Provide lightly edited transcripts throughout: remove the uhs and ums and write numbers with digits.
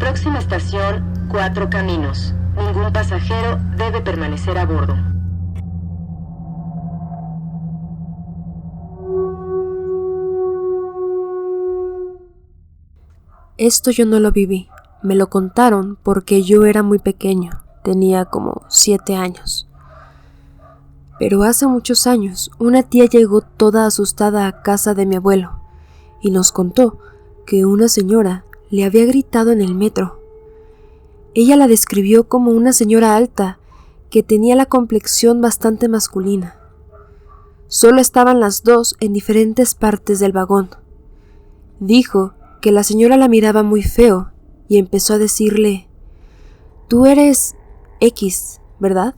Próxima estación, Cuatro Caminos. Ningún pasajero debe permanecer a bordo. Esto yo no lo viví, me lo contaron porque yo era muy pequeño, tenía como 7 años. Pero hace muchos años, una tía llegó toda asustada a casa de mi abuelo y nos contó que una señora le había gritado en el metro. Ella la describió como una señora alta que tenía la complexión bastante masculina. Solo estaban las dos en diferentes partes del vagón. Dijo que la señora la miraba muy feo y empezó a decirle: «Tú eres X, ¿verdad?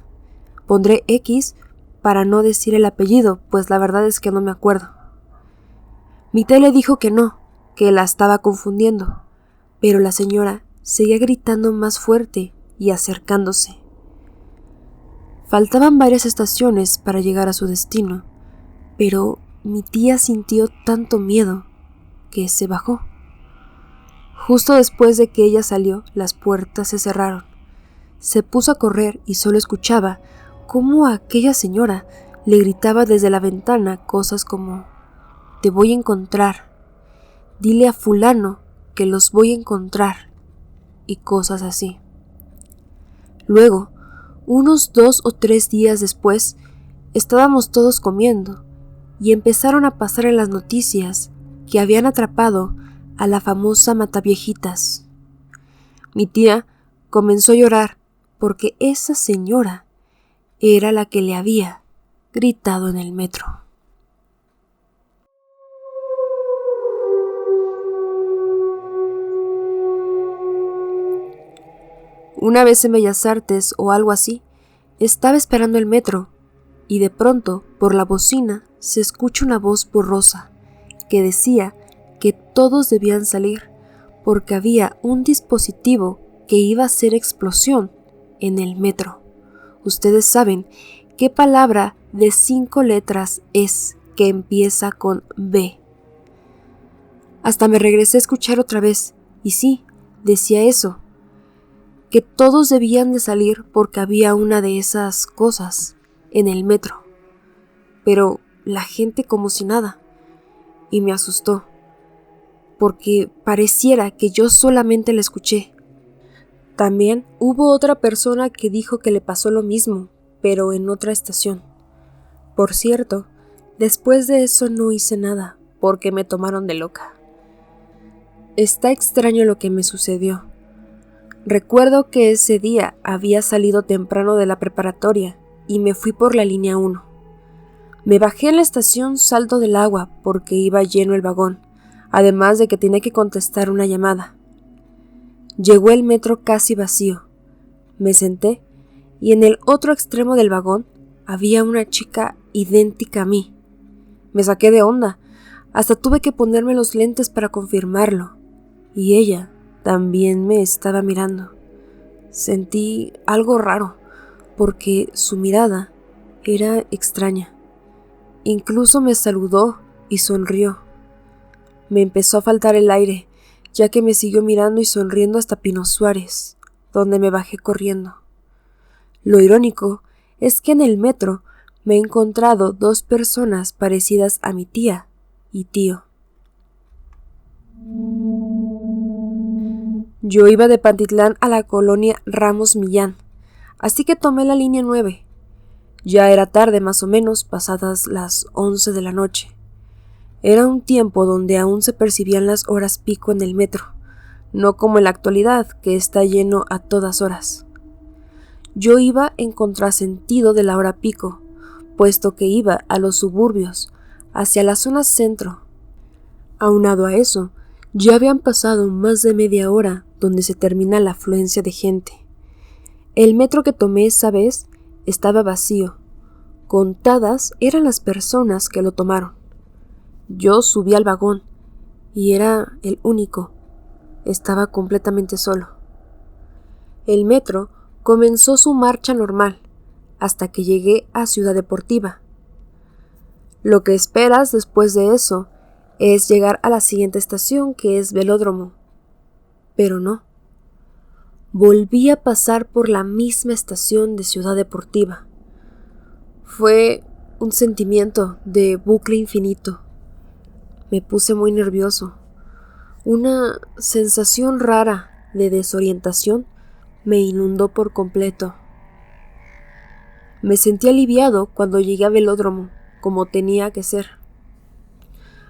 Pondré X para no decir el apellido, pues la verdad es que no me acuerdo». Mi tía le dijo que no, que la estaba confundiendo, pero la señora seguía gritando más fuerte y acercándose. Faltaban varias estaciones para llegar a su destino, pero mi tía sintió tanto miedo que se bajó. Justo después de que ella salió, las puertas se cerraron. Se puso a correr y solo escuchaba cómo aquella señora le gritaba desde la ventana cosas como: «Te voy a encontrar, dile a fulano que los voy a encontrar», y cosas así. Luego, unos 2 o 3 días después, estábamos todos comiendo y empezaron a pasar en las noticias que habían atrapado a la famosa Mataviejitas. Mi tía comenzó a llorar porque esa señora era la que le había gritado en el metro. Una vez en Bellas Artes o algo así, estaba esperando el metro y de pronto, por la bocina, se escucha una voz borrosa que decía que todos debían salir porque había un dispositivo que iba a hacer explosión en el metro. Ustedes saben qué palabra de 5 letras es que empieza con B. Hasta me regresé a escuchar otra vez y sí, decía eso, que todos debían de salir porque había una de esas cosas en el metro. Pero la gente como si nada, y me asustó, porque pareciera que yo solamente la escuché. También hubo otra persona que dijo que le pasó lo mismo, pero en otra estación. Por cierto, después de eso no hice nada, porque me tomaron de loca. Está extraño lo que me sucedió. Recuerdo que ese día había salido temprano de la preparatoria y me fui por la línea 1. Me bajé en la estación Salto del Agua porque iba lleno el vagón, además de que tenía que contestar una llamada. Llegó el metro casi vacío. Me senté y en el otro extremo del vagón había una chica idéntica a mí. Me saqué de onda, hasta tuve que ponerme los lentes para confirmarlo, y ella también me estaba mirando. Sentí algo raro, porque su mirada era extraña. Incluso me saludó y sonrió. Me empezó a faltar el aire, ya que me siguió mirando y sonriendo hasta Pino Suárez, donde me bajé corriendo. Lo irónico es que en el metro me he encontrado 2 personas parecidas a mi tía y tío. Yo iba de Pantitlán a la colonia Ramos Millán, así que tomé la línea 9. Ya era tarde, más o menos, pasadas las 11 de la noche. Era un tiempo donde aún se percibían las horas pico en el metro, no como en la actualidad, que está lleno a todas horas. Yo iba en contrasentido de la hora pico, puesto que iba a los suburbios, hacia la zona centro. Aunado a eso, ya habían pasado más de media hora donde se termina la afluencia de gente. El metro que tomé esa vez estaba vacío. Contadas eran las personas que lo tomaron. Yo subí al vagón y era el único. Estaba completamente solo. El metro comenzó su marcha normal hasta que llegué a Ciudad Deportiva. Lo que esperas después de eso es llegar a la siguiente estación, que es Velódromo. Pero no. volví a pasar por la misma estación de Ciudad Deportiva. Fue un sentimiento de bucle infinito. Me puse muy nervioso. Una sensación rara de desorientación me inundó por completo. Me sentí aliviado cuando llegué al velódromo, como tenía que ser.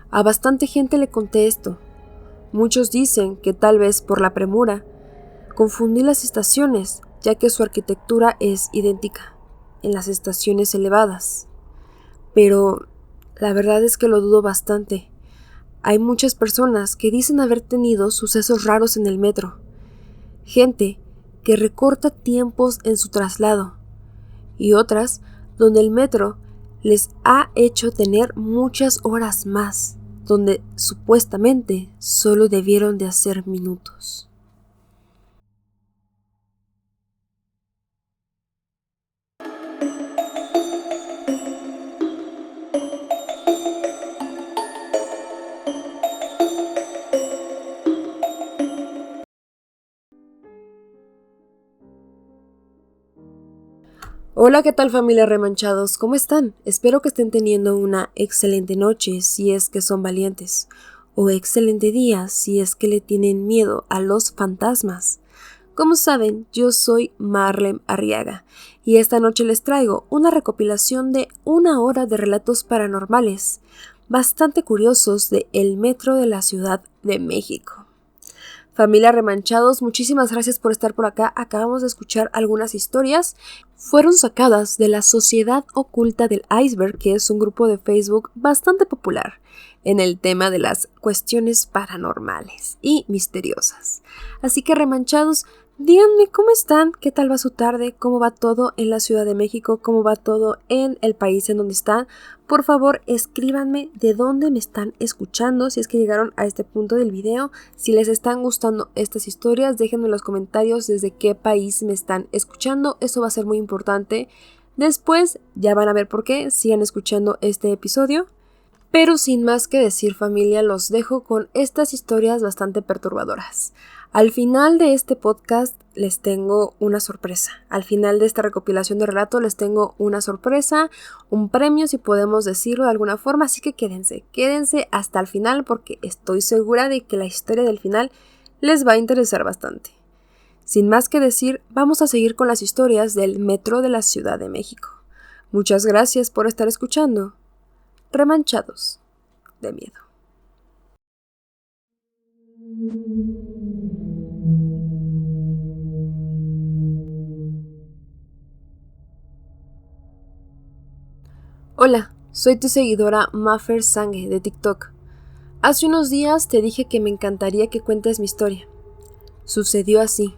A bastante gente le conté esto. Muchos dicen que tal vez por la premura confundí las estaciones, ya que su arquitectura es idéntica en las estaciones elevadas. Pero la verdad es que lo dudo bastante. Hay muchas personas que dicen haber tenido sucesos raros en el metro. Gente que recorta tiempos en su traslado. Y otras donde el metro les ha hecho tener muchas horas más, donde supuestamente solo debieron de hacer minutos. Hola, ¿qué tal familia Remanchados? ¿Cómo están? Espero que estén teniendo una excelente noche si es que son valientes, o excelente día si es que le tienen miedo a los fantasmas. Como saben, yo soy Marlem Arriaga y esta noche les traigo una recopilación de 1 hora de relatos paranormales, bastante curiosos de el metro de la Ciudad de México. Familia Remanchados, muchísimas gracias por estar por acá. Acabamos de escuchar algunas historias. Fueron sacadas de la Sociedad Oculta del Iceberg, que es un grupo de Facebook bastante popular en el tema de las cuestiones paranormales y misteriosas. Así que Remanchados, díganme cómo están, qué tal va su tarde, cómo va todo en la Ciudad de México, cómo va todo en el país en donde están. Por favor, escríbanme de dónde me están escuchando, si es que llegaron a este punto del video. Si les están gustando estas historias, déjenme en los comentarios desde qué país me están escuchando. Eso va a ser muy importante. Después ya van a ver por qué. Sigan escuchando este episodio. Pero sin más que decir, familia, los dejo con estas historias bastante perturbadoras. Al final de este podcast les tengo una sorpresa. Al final de esta recopilación de relatos les tengo una sorpresa, un premio si podemos decirlo de alguna forma, así que quédense hasta el final porque estoy segura de que la historia del final les va a interesar bastante. Sin más que decir, vamos a seguir con las historias del metro de la Ciudad de México. Muchas gracias por estar escuchando. Remanchados de miedo. Hola, soy tu seguidora Maffer Sangue de TikTok. Hace unos días te dije que me encantaría que cuentes mi historia. Sucedió así.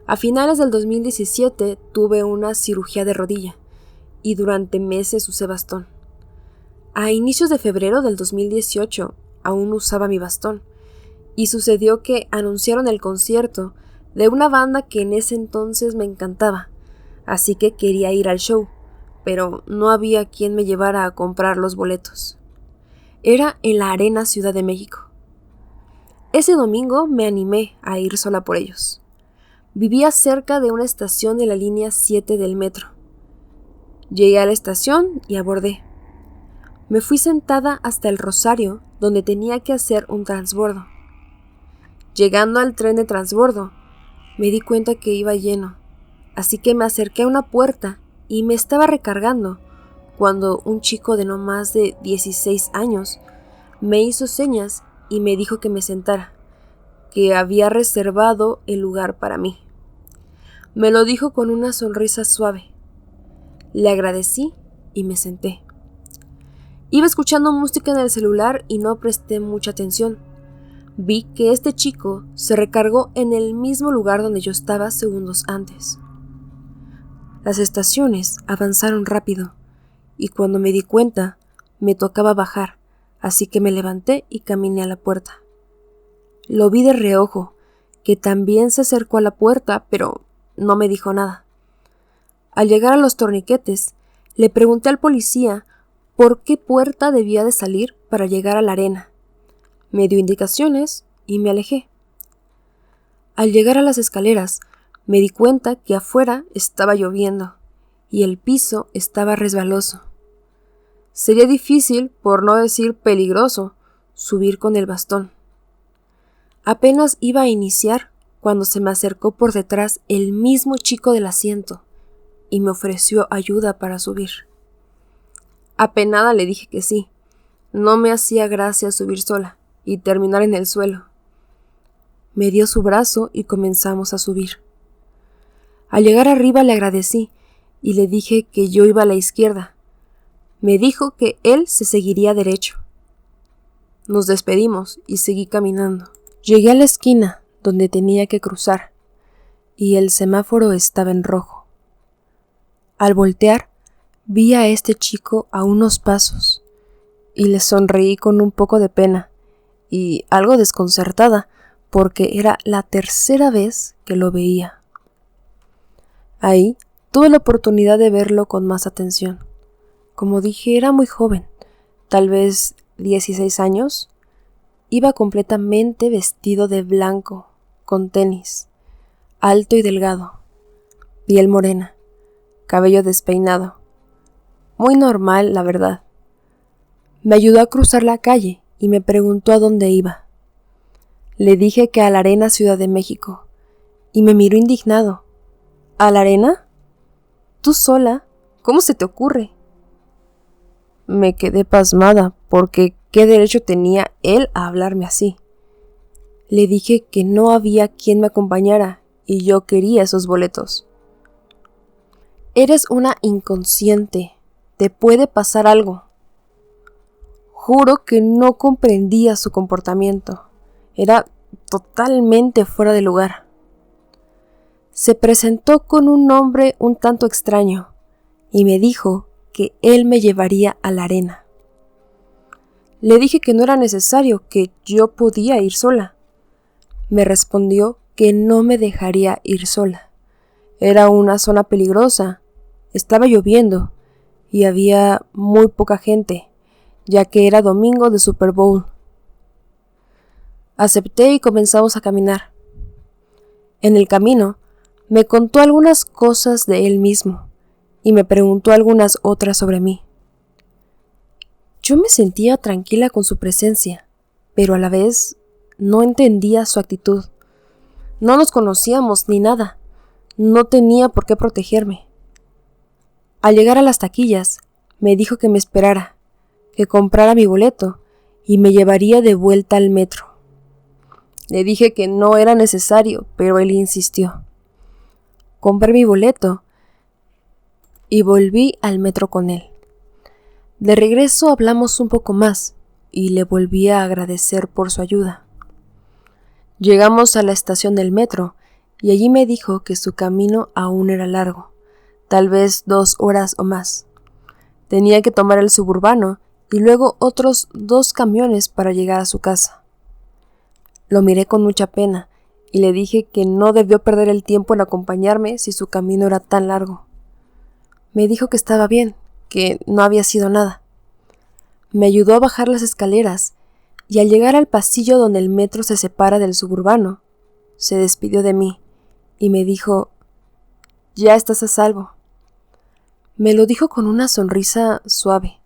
A finales del 2017 tuve una cirugía de rodilla y durante meses usé bastón. A inicios de febrero del 2018 aún usaba mi bastón y sucedió que anunciaron el concierto de una banda que en ese entonces me encantaba, así que quería ir al show, pero no había quien me llevara a comprar los boletos. Era en la Arena Ciudad de México. Ese domingo me animé a ir sola por ellos. Vivía cerca de una estación de la línea 7 del metro. Llegué a la estación y abordé. Me fui sentada hasta el Rosario, donde tenía que hacer un transbordo. Llegando al tren de transbordo, me di cuenta que iba lleno, así que me acerqué a una puerta y me estaba recargando cuando un chico de no más de 16 años me hizo señas y me dijo que me sentara, que había reservado el lugar para mí. Me lo dijo con una sonrisa suave. Le agradecí y me senté. Iba escuchando música en el celular y no presté mucha atención. Vi que este chico se recargó en el mismo lugar donde yo estaba segundos antes. Las estaciones avanzaron rápido y cuando me di cuenta me tocaba bajar, así que me levanté y caminé a la puerta. Lo vi de reojo, que también se acercó a la puerta, pero no me dijo nada. Al llegar a los torniquetes, le pregunté al policía por qué puerta debía de salir para llegar a la arena. Me dio indicaciones y me alejé. Al llegar a las escaleras, Me di cuenta que afuera estaba lloviendo y el piso estaba resbaloso. Sería difícil, por no decir peligroso, subir con el bastón. Apenas iba a iniciar cuando se me acercó por detrás el mismo chico del asiento y me ofreció ayuda para subir. Apenada le dije que sí. No me hacía gracia subir sola y terminar en el suelo. Me dio su brazo y comenzamos a subir. Al llegar arriba le agradecí y le dije que yo iba a la izquierda. Me dijo que él se seguiría derecho. Nos despedimos y seguí caminando. Llegué a la esquina donde tenía que cruzar y el semáforo estaba en rojo. Al voltear, vi a este chico a unos pasos y le sonreí con un poco de pena y algo desconcertada porque era la tercera vez que lo veía. Ahí tuve la oportunidad de verlo con más atención. Como dije, era muy joven, tal vez 16 años. Iba completamente vestido de blanco, con tenis, alto y delgado, piel morena, cabello despeinado. Muy normal, la verdad. Me ayudó a cruzar la calle y me preguntó a dónde iba. Le dije que a la Arena, Ciudad de México, y me miró indignado. ¿A la Arena? ¿Tú sola? ¿Cómo se te ocurre? Me quedé pasmada porque ¿qué derecho tenía él a hablarme así? Le dije que no había quien me acompañara y yo quería esos boletos. Eres una inconsciente. Te puede pasar algo. Juro que no comprendía su comportamiento. Era totalmente fuera de lugar. Se presentó con un nombre un tanto extraño y me dijo que él me llevaría a la arena. Le dije que no era necesario, que yo podía ir sola. Me respondió que no me dejaría ir sola. Era una zona peligrosa, estaba lloviendo y había muy poca gente, ya que era domingo de Super Bowl. Acepté y comenzamos a caminar. En el camino, me contó algunas cosas de él mismo y me preguntó algunas otras sobre mí. Yo me sentía tranquila con su presencia, pero a la vez no entendía su actitud. No nos conocíamos ni nada. No tenía por qué protegerme. Al llegar a las taquillas, me dijo que me esperara, que comprara mi boleto y me llevaría de vuelta al metro. Le dije que no era necesario, pero él insistió. Compré mi boleto y volví al metro con él. De regreso hablamos un poco más y le volví a agradecer por su ayuda. Llegamos a la estación del metro y allí me dijo que su camino aún era largo, tal vez 2 horas o más. Tenía que tomar el suburbano y luego otros 2 camiones para llegar a su casa. Lo miré con mucha pena y le dije que no debió perder el tiempo en acompañarme si su camino era tan largo. Me dijo que estaba bien, que no había sido nada. Me ayudó a bajar las escaleras y al llegar al pasillo donde el metro se separa del suburbano, se despidió de mí y me dijo, «Ya estás a salvo». Me lo dijo con una sonrisa suave,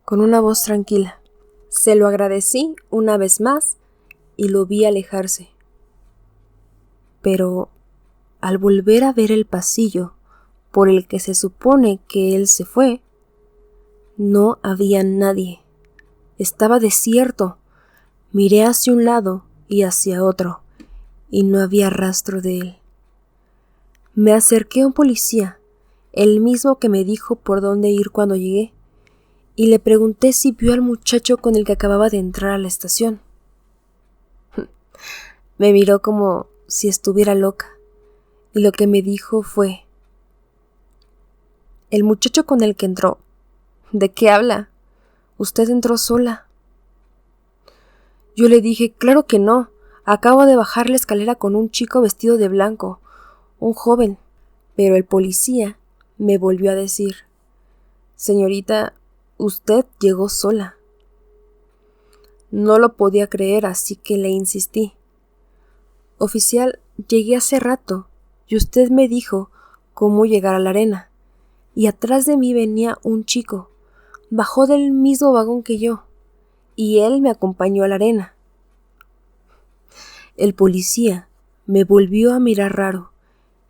con una voz tranquila. Se lo agradecí una vez más y lo vi alejarse. Pero al volver a ver el pasillo por el que se supone que él se fue, no había nadie. Estaba desierto. Miré hacia un lado y hacia otro, y no había rastro de él. Me acerqué a un policía, el mismo que me dijo por dónde ir cuando llegué, y le pregunté si vio al muchacho con el que acababa de entrar a la estación. Me miró como si estuviera loca, y lo que me dijo fue: «El muchacho con el que entró, ¿de qué habla? Usted entró sola». Yo le dije, claro que no, acabo de bajar la escalera con un chico vestido de blanco, un joven. Pero el policía me volvió a decir, señorita, usted llegó sola. No lo podía creer, así que le insistí. Oficial, llegué hace rato, y usted me dijo cómo llegar a la arena, y atrás de mí venía un chico. Bajó del mismo vagón que yo, y él me acompañó a la arena. El policía me volvió a mirar raro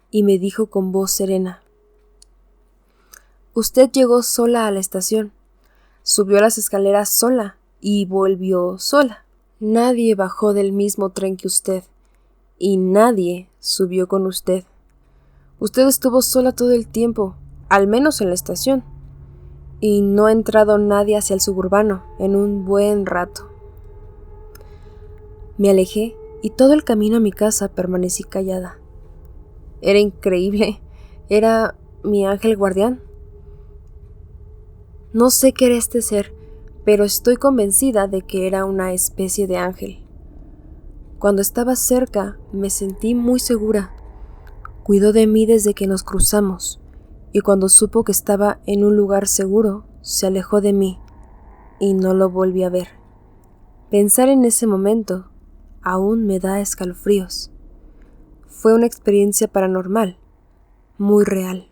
y me dijo con voz serena: Usted llegó sola a la estación, subió las escaleras sola y volvió sola. Nadie bajó del mismo tren que usted, y nadie subió con usted. Usted estuvo sola todo el tiempo, al menos en la estación, y no ha entrado nadie hacia el suburbano en un buen rato. Me alejé y todo el camino a mi casa permanecí callada. Era increíble, era mi ángel guardián. No sé qué era este ser, pero estoy convencida de que era una especie de ángel. Cuando estaba cerca, me sentí muy segura. Cuidó de mí desde que nos cruzamos, y cuando supo que estaba en un lugar seguro, se alejó de mí, y no lo volví a ver. Pensar en ese momento aún me da escalofríos. Fue una experiencia paranormal, muy real.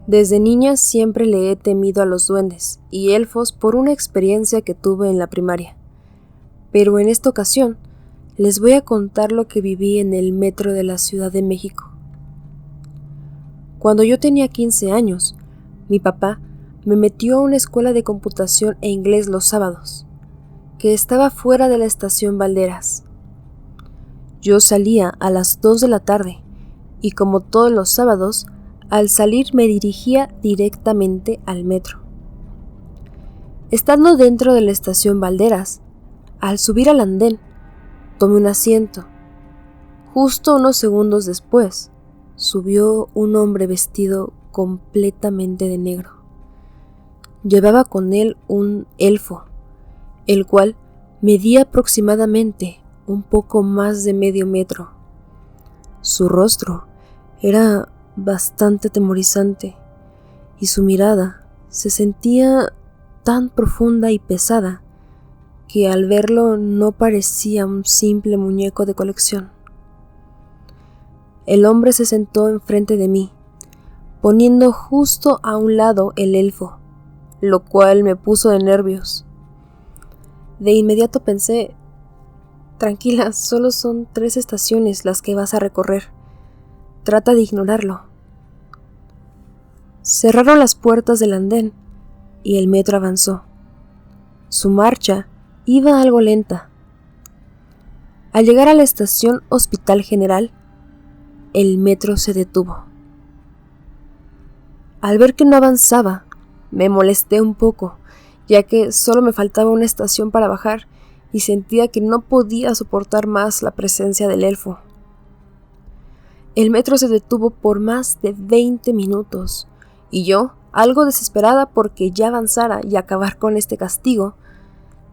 Desde niña siempre le he temido a los duendes y elfos por una experiencia que tuve en la primaria. Pero en esta ocasión les voy a contar lo que viví en el metro de la Ciudad de México. Cuando yo tenía 15 años, mi papá me metió a una escuela de computación e inglés los sábados, que estaba fuera de la estación Valderas. Yo salía a las 2 de la tarde y como todos los sábados, al salir me dirigía directamente al metro. Estando dentro de la estación Valderas, al subir al andén, tomé un asiento. Justo unos segundos después, subió un hombre vestido completamente de negro. Llevaba con él un elfo, el cual medía aproximadamente un poco más de medio metro. Su rostro era bastante atemorizante y su mirada se sentía tan profunda y pesada que al verlo no parecía un simple muñeco de colección. El hombre se sentó enfrente de mí, poniendo justo a un lado el elfo, lo cual me puso de nervios. De inmediato pensé: tranquila, solo son 3 estaciones las que vas a recorrer. Trata de ignorarlo. Cerraron las puertas del andén y el metro avanzó. Su marcha iba algo lenta. Al llegar a la estación Hospital General, el metro se detuvo. Al ver que no avanzaba, me molesté un poco, ya que solo me faltaba una estación para bajar y sentía que no podía soportar más la presencia del elfo. El metro se detuvo por más de 20 minutos y yo, algo desesperada porque ya avanzara y acabar con este castigo,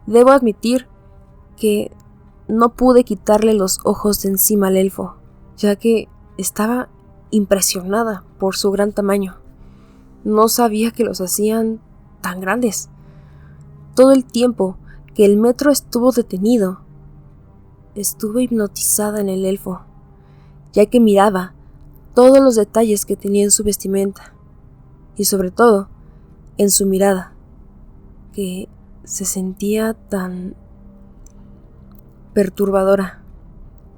debo admitir que no pude quitarle los ojos de encima al elfo, ya que estaba impresionada por su gran tamaño. No sabía que los hacían tan grandes. Todo el tiempo que el metro estuvo detenido, estuve hipnotizada en el elfo, ya que miraba todos los detalles que tenía en su vestimenta y sobre todo en su mirada, que se sentía tan perturbadora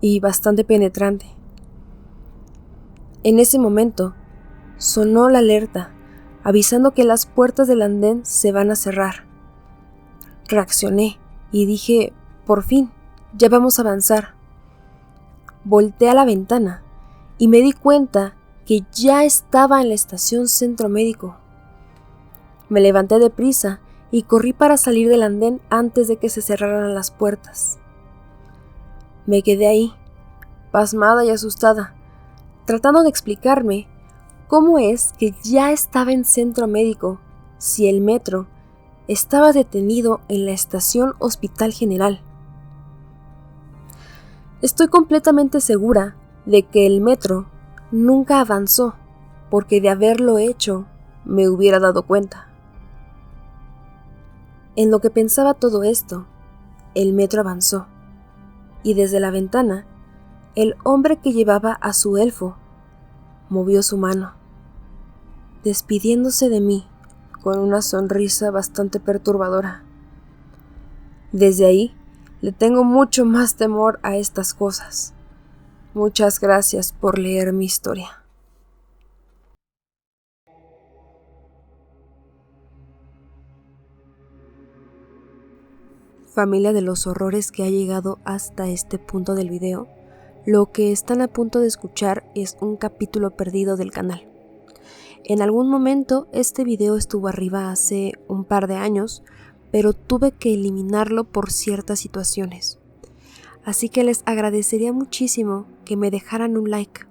y bastante penetrante. En ese momento sonó la alerta, avisando que las puertas del andén se van a cerrar. Reaccioné y dije: por fin, ya vamos a avanzar. Volteé a la ventana y me di cuenta que ya estaba en la estación Centro Médico. Me levanté deprisa y corrí para salir del andén antes de que se cerraran las puertas. Me quedé ahí, pasmada y asustada, tratando de explicarme cómo es que ya estaba en Centro Médico si el metro estaba detenido en la estación Hospital General. Estoy completamente segura de que el metro nunca avanzó, porque de haberlo hecho me hubiera dado cuenta. En lo que pensaba todo esto, el metro avanzó, y desde la ventana, el hombre que llevaba a su elfo movió su mano, despidiéndose de mí con una sonrisa bastante perturbadora. Desde ahí, le tengo mucho más temor a estas cosas. Muchas gracias por leer mi historia. Familia de los horrores que ha llegado hasta este punto del video, lo que están a punto de escuchar es un capítulo perdido del canal. En algún momento este video estuvo arriba hace un par de años, pero tuve que eliminarlo por ciertas situaciones. Así que les agradecería muchísimo que me dejaran un like.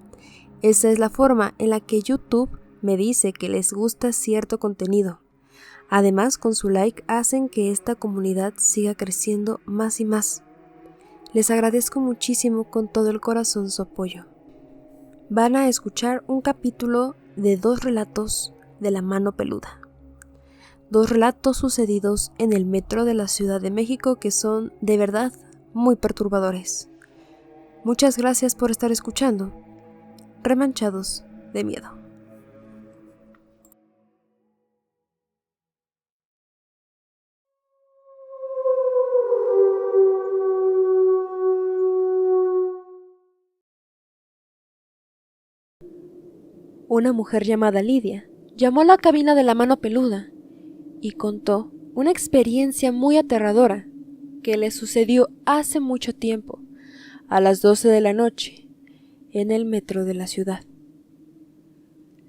Esa es la forma en la que YouTube me dice que les gusta cierto contenido. Además, con su like hacen que esta comunidad siga creciendo más y más. Les agradezco muchísimo con todo el corazón su apoyo. Van a escuchar un capítulo de 2 relatos de la mano peluda. 2 relatos sucedidos en el metro de la Ciudad de México que son, de verdad, muy perturbadores. Muchas gracias por estar escuchando. Remanchados de miedo. Una mujer llamada Lidia llamó a la cabina de la mano peluda y contó una experiencia muy aterradora que le sucedió hace mucho tiempo, a las 12 de la noche, en el metro de la ciudad.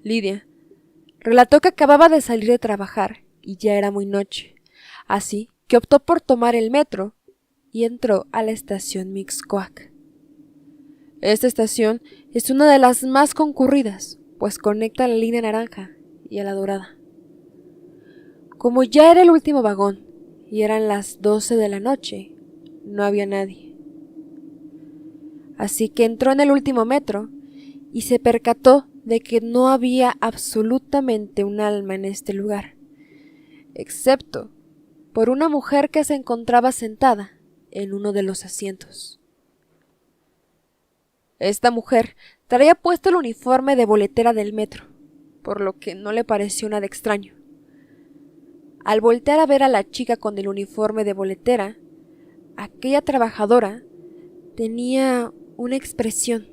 Lidia relató que acababa de salir de trabajar y ya era muy noche, así que optó por tomar el metro y entró a la estación Mixcoac. Esta estación es una de las más concurridas, pues conecta a la línea naranja y a la dorada. Como ya era el último vagón y eran las 12 de la noche, no había nadie. Así que entró en el último metro y se percató de que no había absolutamente un alma en este lugar, excepto por una mujer que se encontraba sentada en uno de los asientos. Esta mujer traía puesto el uniforme de boletera del metro, por lo que no le pareció nada extraño. Al voltear a ver a la chica con el uniforme de boletera, aquella trabajadora tenía una expresión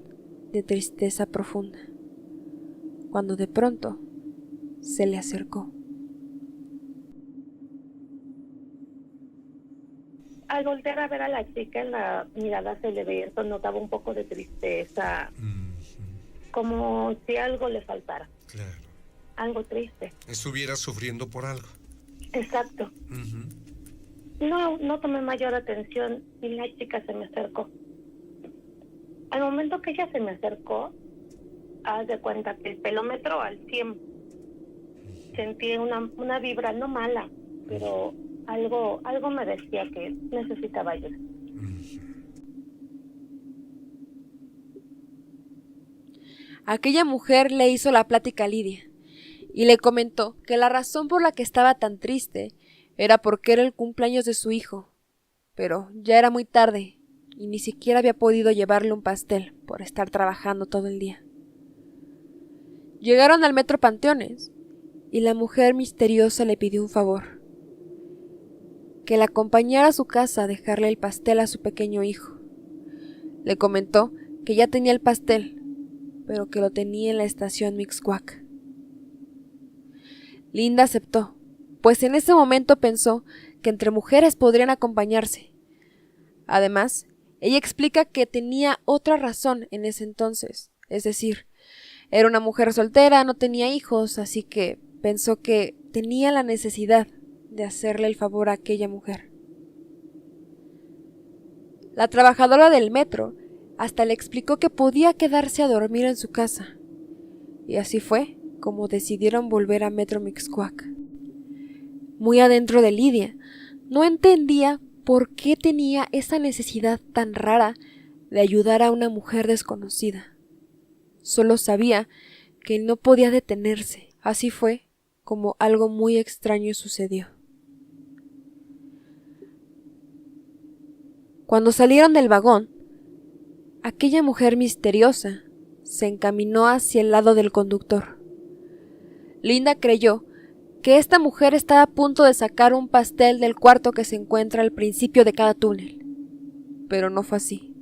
de tristeza profunda, cuando de pronto se le acercó. Al voltear a ver a la chica, en la mirada se le veía, notaba un poco de tristeza, como si algo le faltara. Claro. Algo triste. Estuviera sufriendo por algo. Exacto. No tomé mayor atención y la chica se me acercó. Al momento que ella se me acercó, haz de cuenta que el pelómetro al 100. Sentí una vibra no mala, pero algo me decía que necesitaba ayuda. Aquella mujer le hizo la plática a Lidia y le comentó que la razón por la que estaba tan triste era porque era el cumpleaños de su hijo, pero ya era muy tarde y ni siquiera había podido llevarle un pastel por estar trabajando todo el día. Llegaron al metro Panteones y la mujer misteriosa le pidió un favor: que la acompañara a su casa a dejarle el pastel a su pequeño hijo. Le comentó que ya tenía el pastel, pero que lo tenía en la estación Mixcoac. Linda aceptó, pues en ese momento pensó que entre mujeres podrían acompañarse. Además, ella explica que tenía otra razón en ese entonces, es decir, era una mujer soltera, no tenía hijos, así que pensó que tenía la necesidad de hacerle el favor a aquella mujer. La trabajadora del metro hasta le explicó que podía quedarse a dormir en su casa, y así fue como decidieron volver a Metro Mixcoac. Muy adentro de Lidia, no entendía por qué tenía esa necesidad tan rara de ayudar a una mujer desconocida. Solo sabía que no podía detenerse. Así fue como algo muy extraño sucedió. Cuando salieron del vagón, aquella mujer misteriosa se encaminó hacia el lado del conductor. Linda creyó que esta mujer estaba a punto de sacar un pastel del cuarto que se encuentra al principio de cada túnel, pero no fue así.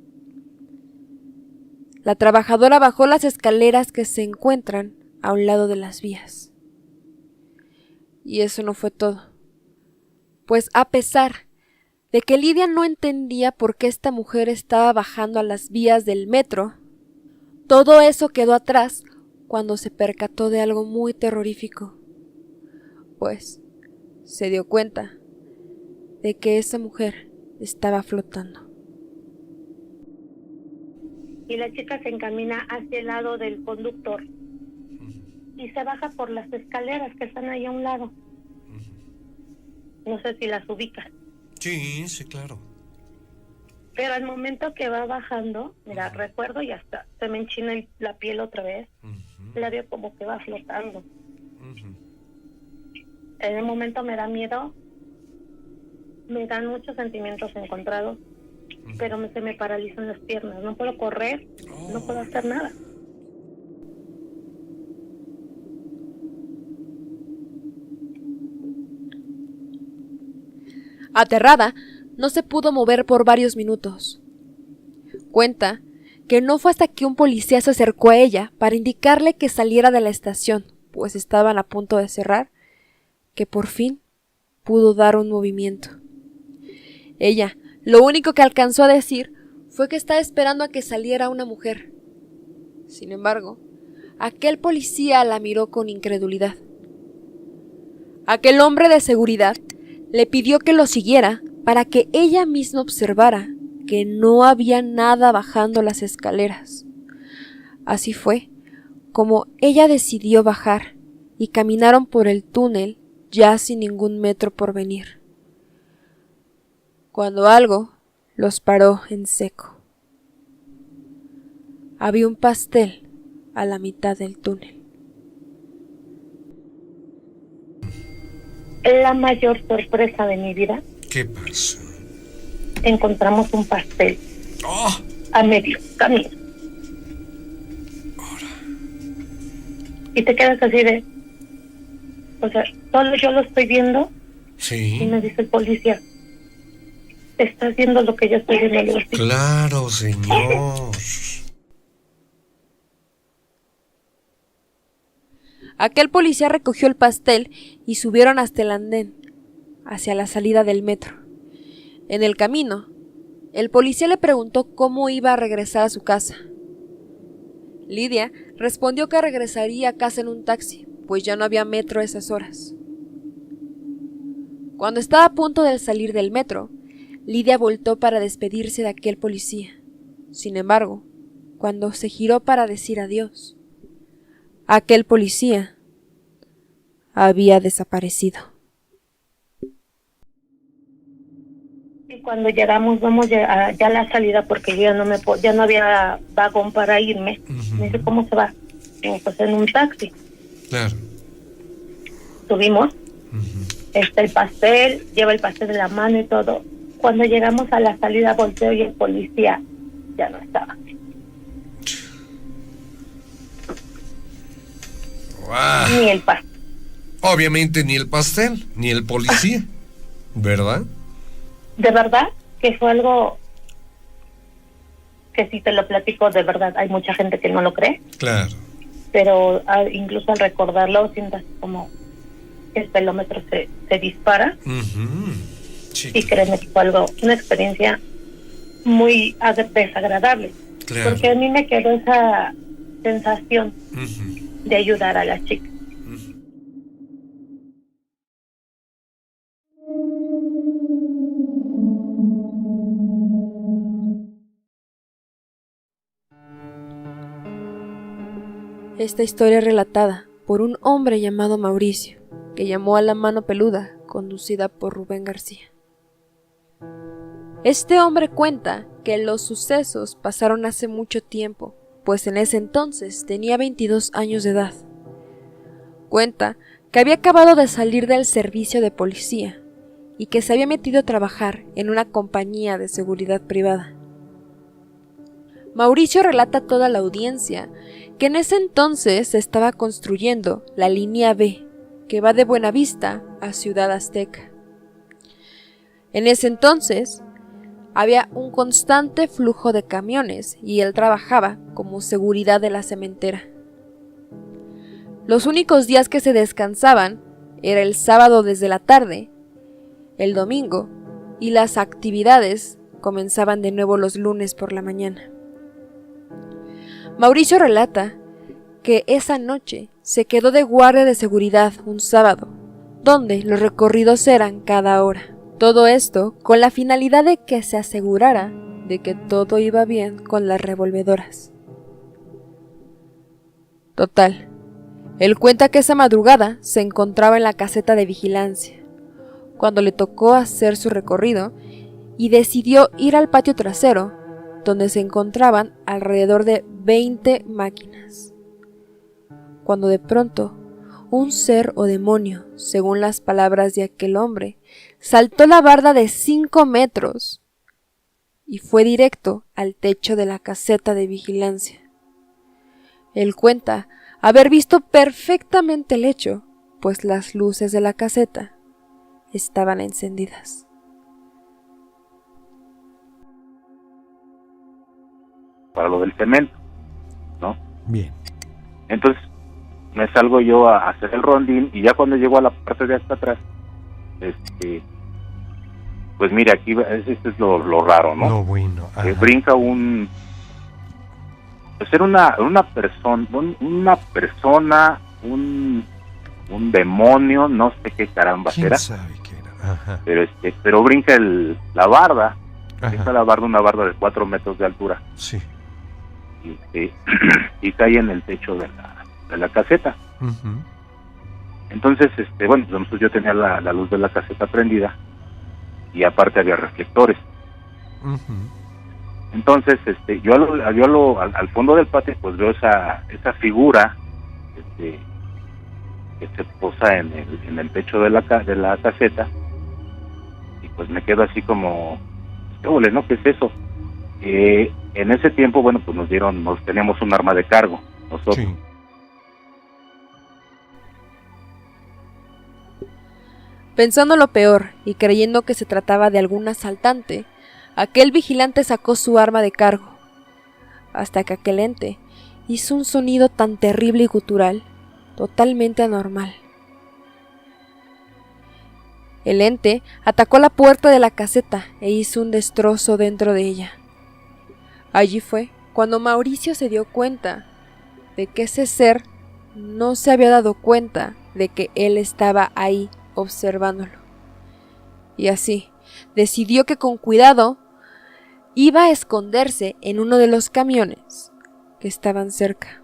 La trabajadora bajó las escaleras que se encuentran a un lado de las vías. Y eso no fue todo, pues a pesar de que Lidia no entendía por qué esta mujer estaba bajando a las vías del metro, todo eso quedó atrás cuando se percató de algo muy terrorífico, pues se dio cuenta de que esa mujer estaba flotando. Y la chica se encamina hacia el lado del conductor y se baja por las escaleras que están ahí a un lado. No sé si las ubicas. Sí, sí, claro. Pero al momento que va bajando, mira, recuerdo y hasta se me enchina la piel otra vez. La veo como que va flotando. En el momento me da miedo, me dan muchos sentimientos encontrados, pero se me paralizan las piernas. No puedo correr, no puedo hacer nada. Aterrada, no se pudo mover por varios minutos. Cuenta que no fue hasta que un policía se acercó a ella para indicarle que saliera de la estación, pues estaban a punto de cerrar, que por fin pudo dar un movimiento. Ella, lo único que alcanzó a decir fue que estaba esperando a que saliera una mujer. Sin embargo, aquel policía la miró con incredulidad. Aquel hombre de seguridad le pidió que lo siguiera para que ella misma observara que no había nada bajando las escaleras. Así fue como ella decidió bajar y caminaron por el túnel ya sin ningún metro por venir, cuando algo los paró en seco. Había un pastel a la mitad del túnel. La mayor sorpresa de mi vida. ¿Qué pasó? Encontramos un pastel a medio camino. Y te quedas así de... O sea, solo yo lo estoy viendo. Sí. Y me dice el policía, ¿estás viendo lo que yo estoy viendo? Claro, señor. Aquel policía recogió el pastel y subieron hasta el andén, hacia la salida del metro. En el camino, el policía le preguntó cómo iba a regresar a su casa. Lidia respondió que regresaría a casa en un taxi, pues ya no había metro a esas horas. Cuando estaba a punto de salir del metro, Lidia voltó para despedirse de aquel policía. Sin embargo, cuando se giró para decir adiós, aquel policía había desaparecido. Y cuando llegamos, vamos ya a la salida porque yo ya no había vagón para irme. Me dice, ¿cómo se va? Digo, pues en un taxi. Claro. Subimos, está el pastel, lleva el pastel en la mano y todo. Cuando llegamos a la salida volteo y el policía ya no estaba. Wow. Ni el pastel. Obviamente ni el pastel, ni el policía, ¿verdad? De verdad que fue algo que si te lo platico, de verdad hay mucha gente que no lo cree. Claro. Pero incluso al recordarlo sientas como el pelómetro se dispara. Sí, y créeme que fue una experiencia muy desagradable. Claro. Porque a mí me quedó esa sensación de ayudar a la chica. Esta historia es relatada por un hombre llamado Mauricio, que llamó a La Mano Peluda, conducida por Rubén García. Este hombre cuenta que los sucesos pasaron hace mucho tiempo, pues en ese entonces tenía 22 años de edad. Cuenta que había acabado de salir del servicio de policía y que se había metido a trabajar en una compañía de seguridad privada. Mauricio relata a toda la audiencia que en ese entonces se estaba construyendo la línea B, que va de Buenavista a Ciudad Azteca. En ese entonces había un constante flujo de camiones y él trabajaba como seguridad de la cementera. Los únicos días que se descansaban era el sábado desde la tarde, el domingo, y las actividades comenzaban de nuevo los lunes por la mañana. Mauricio relata que esa noche se quedó de guardia de seguridad un sábado, donde los recorridos eran cada hora. Todo esto con la finalidad de que se asegurara de que todo iba bien con las revolvedoras. Total, él cuenta que esa madrugada se encontraba en la caseta de vigilancia, cuando le tocó hacer su recorrido y decidió ir al patio trasero, donde se encontraban alrededor de 20 máquinas. Cuando de pronto, un ser o demonio, según las palabras de aquel hombre, saltó la barda de 5 metros y fue directo al techo de la caseta de vigilancia. Él cuenta haber visto perfectamente el hecho, pues las luces de la caseta estaban encendidas. Para lo del cemento, ¿no? Bien. Entonces me salgo yo a hacer el rondín y ya cuando llego a la parte de hasta atrás, pues mira, aquí esto es lo raro, ¿no? No, bueno. Brinca pues era una persona, un demonio, no sé qué caramba ¿Quién era. sabe qué era? Ajá. Pero brinca la barda, Ajá. brinca la barda, una barda de 4 metros de altura. Sí. Y cae en el techo de la caseta. Uh-huh. Entonces, bueno, pues yo tenía la luz de la caseta prendida y aparte había reflectores. Uh-huh. Entonces, yo al fondo del patio pues veo esa figura que se posa en el techo de la caseta y pues me quedo así como, ¿qué ole, no? ¿Qué es eso? En ese tiempo, bueno, pues nos teníamos un arma de cargo nosotros. Sí. Pensando lo peor y creyendo que se trataba de algún asaltante, aquel vigilante sacó su arma de cargo, hasta que aquel ente hizo un sonido tan terrible y gutural, totalmente anormal. El ente atacó la puerta de la caseta e hizo un destrozo dentro de ella. Allí fue cuando Mauricio se dio cuenta de que ese ser no se había dado cuenta de que él estaba ahí observándolo. Y así, decidió que con cuidado iba a esconderse en uno de los camiones que estaban cerca.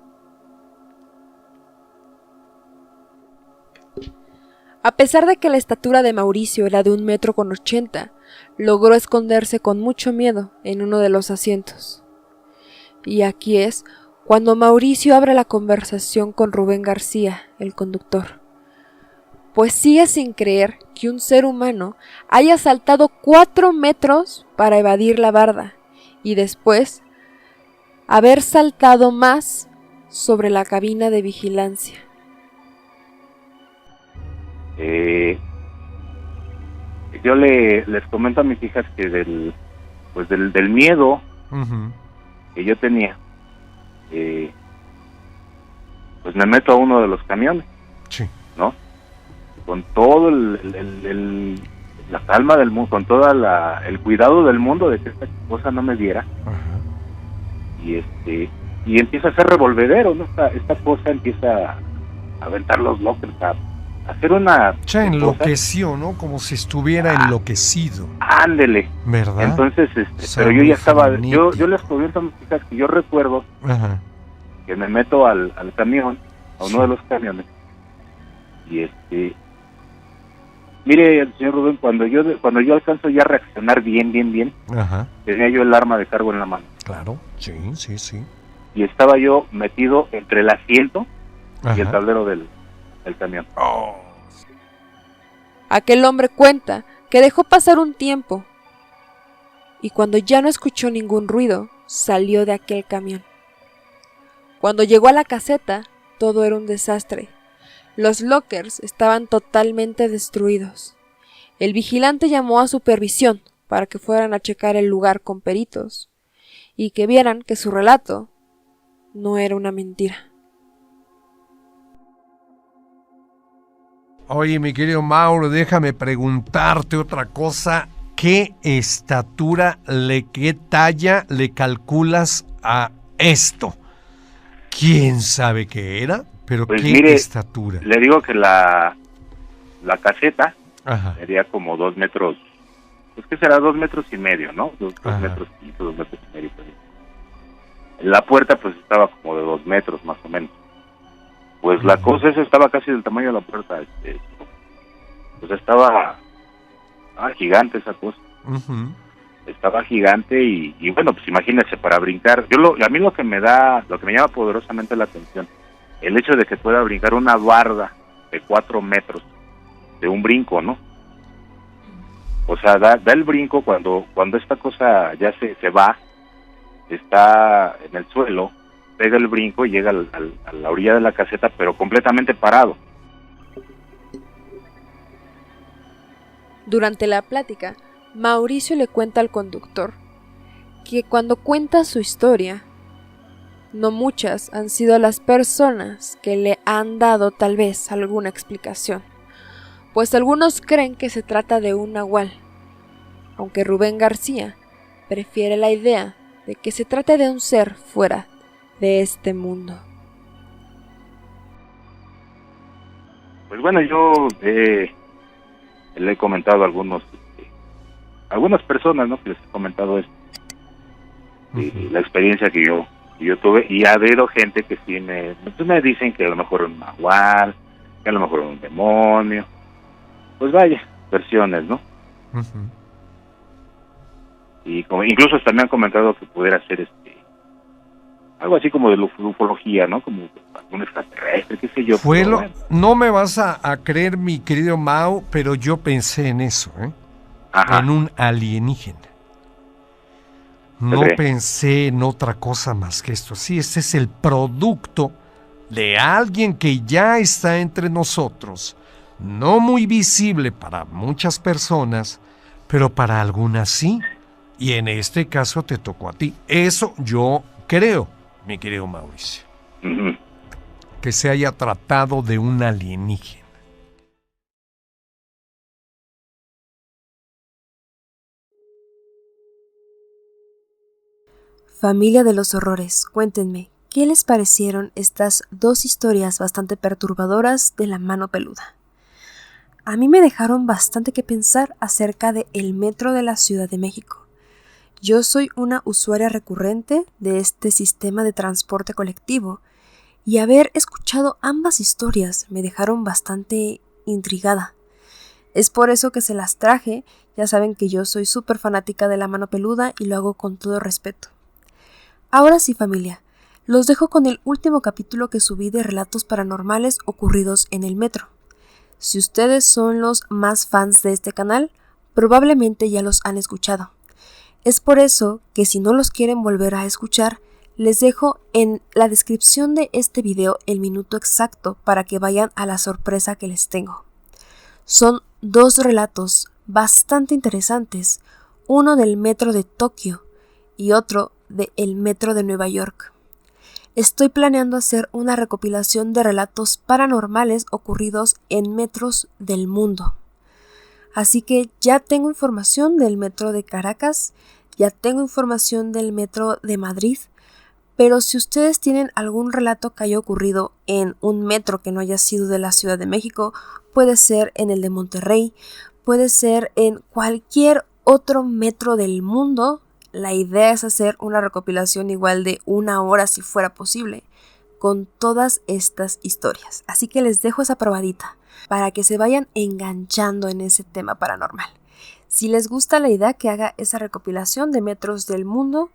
A pesar de que la estatura de Mauricio era de 1,80 m, logró esconderse con mucho miedo en uno de los asientos. Y aquí es cuando Mauricio abre la conversación con Rubén García, el conductor. Pues sigue sin creer que un ser humano haya saltado 4 metros para evadir la barda y después haber saltado más sobre la cabina de vigilancia. Yo les comento a mis hijas que del miedo Uh-huh. que yo tenía, pues me meto a uno de los camiones, Sí. ¿no? Con todo la calma del mundo, con todo el cuidado del mundo de que esta cosa no me viera. Ajá. Y empieza a ser revolvedero, ¿no? Esta cosa empieza a aventar los lockers, a hacer una Ya cosa. enloqueció, ¿no? Como si estuviera enloquecido. Ándele. ¿Verdad? Entonces, Sea pero yo muy ya estaba, frenético. yo les comento a mis hijas que yo recuerdo Ajá. que me meto al camión, a uno Sí. de los camiones, y Mire, señor Rubén, cuando yo alcanzo ya a reaccionar bien, Ajá. tenía yo el arma de cargo en la mano. Claro. Sí. Y estaba yo metido entre el asiento y el Ajá. tablero del camión. Oh. Aquel hombre cuenta que dejó pasar un tiempo y cuando ya no escuchó ningún ruido, salió de aquel camión. Cuando llegó a la caseta, todo era un desastre. Los lockers estaban totalmente destruidos. El vigilante llamó a supervisión para que fueran a checar el lugar con peritos y que vieran que su relato no era una mentira. Oye, mi querido Mauro, déjame preguntarte otra cosa. ¿Qué estatura, qué talla le calculas a esto? ¿Quién sabe qué era? Pero Pues qué mire, estatura. le digo que la caseta Ajá. sería como 2 metros, pues que será 2 metros y medio, ¿no? 2 Ajá. metros y 2 metros y medio. Pues. La puerta pues estaba como de 2 metros más o menos. Pues la cosa esa estaba casi del tamaño de la puerta, pues estaba gigante esa cosa. Ujú. Estaba gigante y bueno, pues imagínese, para brincar, a mí lo que me llama poderosamente la atención, el hecho de que pueda brincar una barda de 4 metros de un brinco, ¿no? O sea, da el brinco cuando esta cosa ya se va, está en el suelo, pega el brinco y llega a la orilla de la caseta, pero completamente parado. Durante la plática, Mauricio le cuenta al conductor que cuando cuenta su historia, no muchas han sido las personas que le han dado tal vez alguna explicación, pues algunos creen que se trata de un nahual, aunque Rubén García prefiere la idea de que se trata de un ser fuera de este mundo. Pues bueno, yo le he comentado a algunas personas, ¿no? Que les he comentado esto, la experiencia que yo tuve, y ha habido gente que sí me dicen que a lo mejor es un nahual, que a lo mejor es un demonio. Pues vaya, versiones, ¿no? Ujú. Y incluso hasta me han comentado que pudiera ser algo así como de ufología, ¿no? Como un extraterrestre, qué sé yo. Pero bueno. No me vas a creer, mi querido Mau, pero yo pensé en eso, Ajá. en un alienígena. No Ok. pensé en otra cosa más que esto. Sí, este es el producto de alguien que ya está entre nosotros, no muy visible para muchas personas, pero para algunas sí. Y en este caso te tocó a ti. Eso yo creo, mi querido Mauricio, Ujú. que se haya tratado de un alienígena. Familia de los horrores, cuéntenme, ¿qué les parecieron estas dos historias bastante perturbadoras de la mano peluda? A mí me dejaron bastante que pensar acerca del metro de la Ciudad de México. Yo soy una usuaria recurrente de este sistema de transporte colectivo y haber escuchado ambas historias me dejaron bastante intrigada. Es por eso que se las traje, ya saben que yo soy súper fanática de la mano peluda y lo hago con todo respeto. Ahora sí, familia, los dejo con el último capítulo que subí de relatos paranormales ocurridos en el metro. Si ustedes son los más fans de este canal, probablemente ya los han escuchado. Es por eso que si no los quieren volver a escuchar, les dejo en la descripción de este video el minuto exacto para que vayan a la sorpresa que les tengo. Son dos relatos bastante interesantes, uno del metro de Tokio y otro del metro de Nueva York. Estoy planeando hacer una recopilación de relatos paranormales ocurridos en metros del mundo. Así que ya tengo información del metro de Caracas, ya tengo información del metro de Madrid, pero si ustedes tienen algún relato que haya ocurrido en un metro que no haya sido de la Ciudad de México, puede ser en el de Monterrey, puede ser en cualquier otro metro del mundo, la idea es hacer una recopilación igual de 1 hora si fuera posible. con todas estas historias. Así que les dejo esa probadita para que se vayan enganchando en ese tema paranormal. Si les gusta la idea que haga esa recopilación de metros del mundo,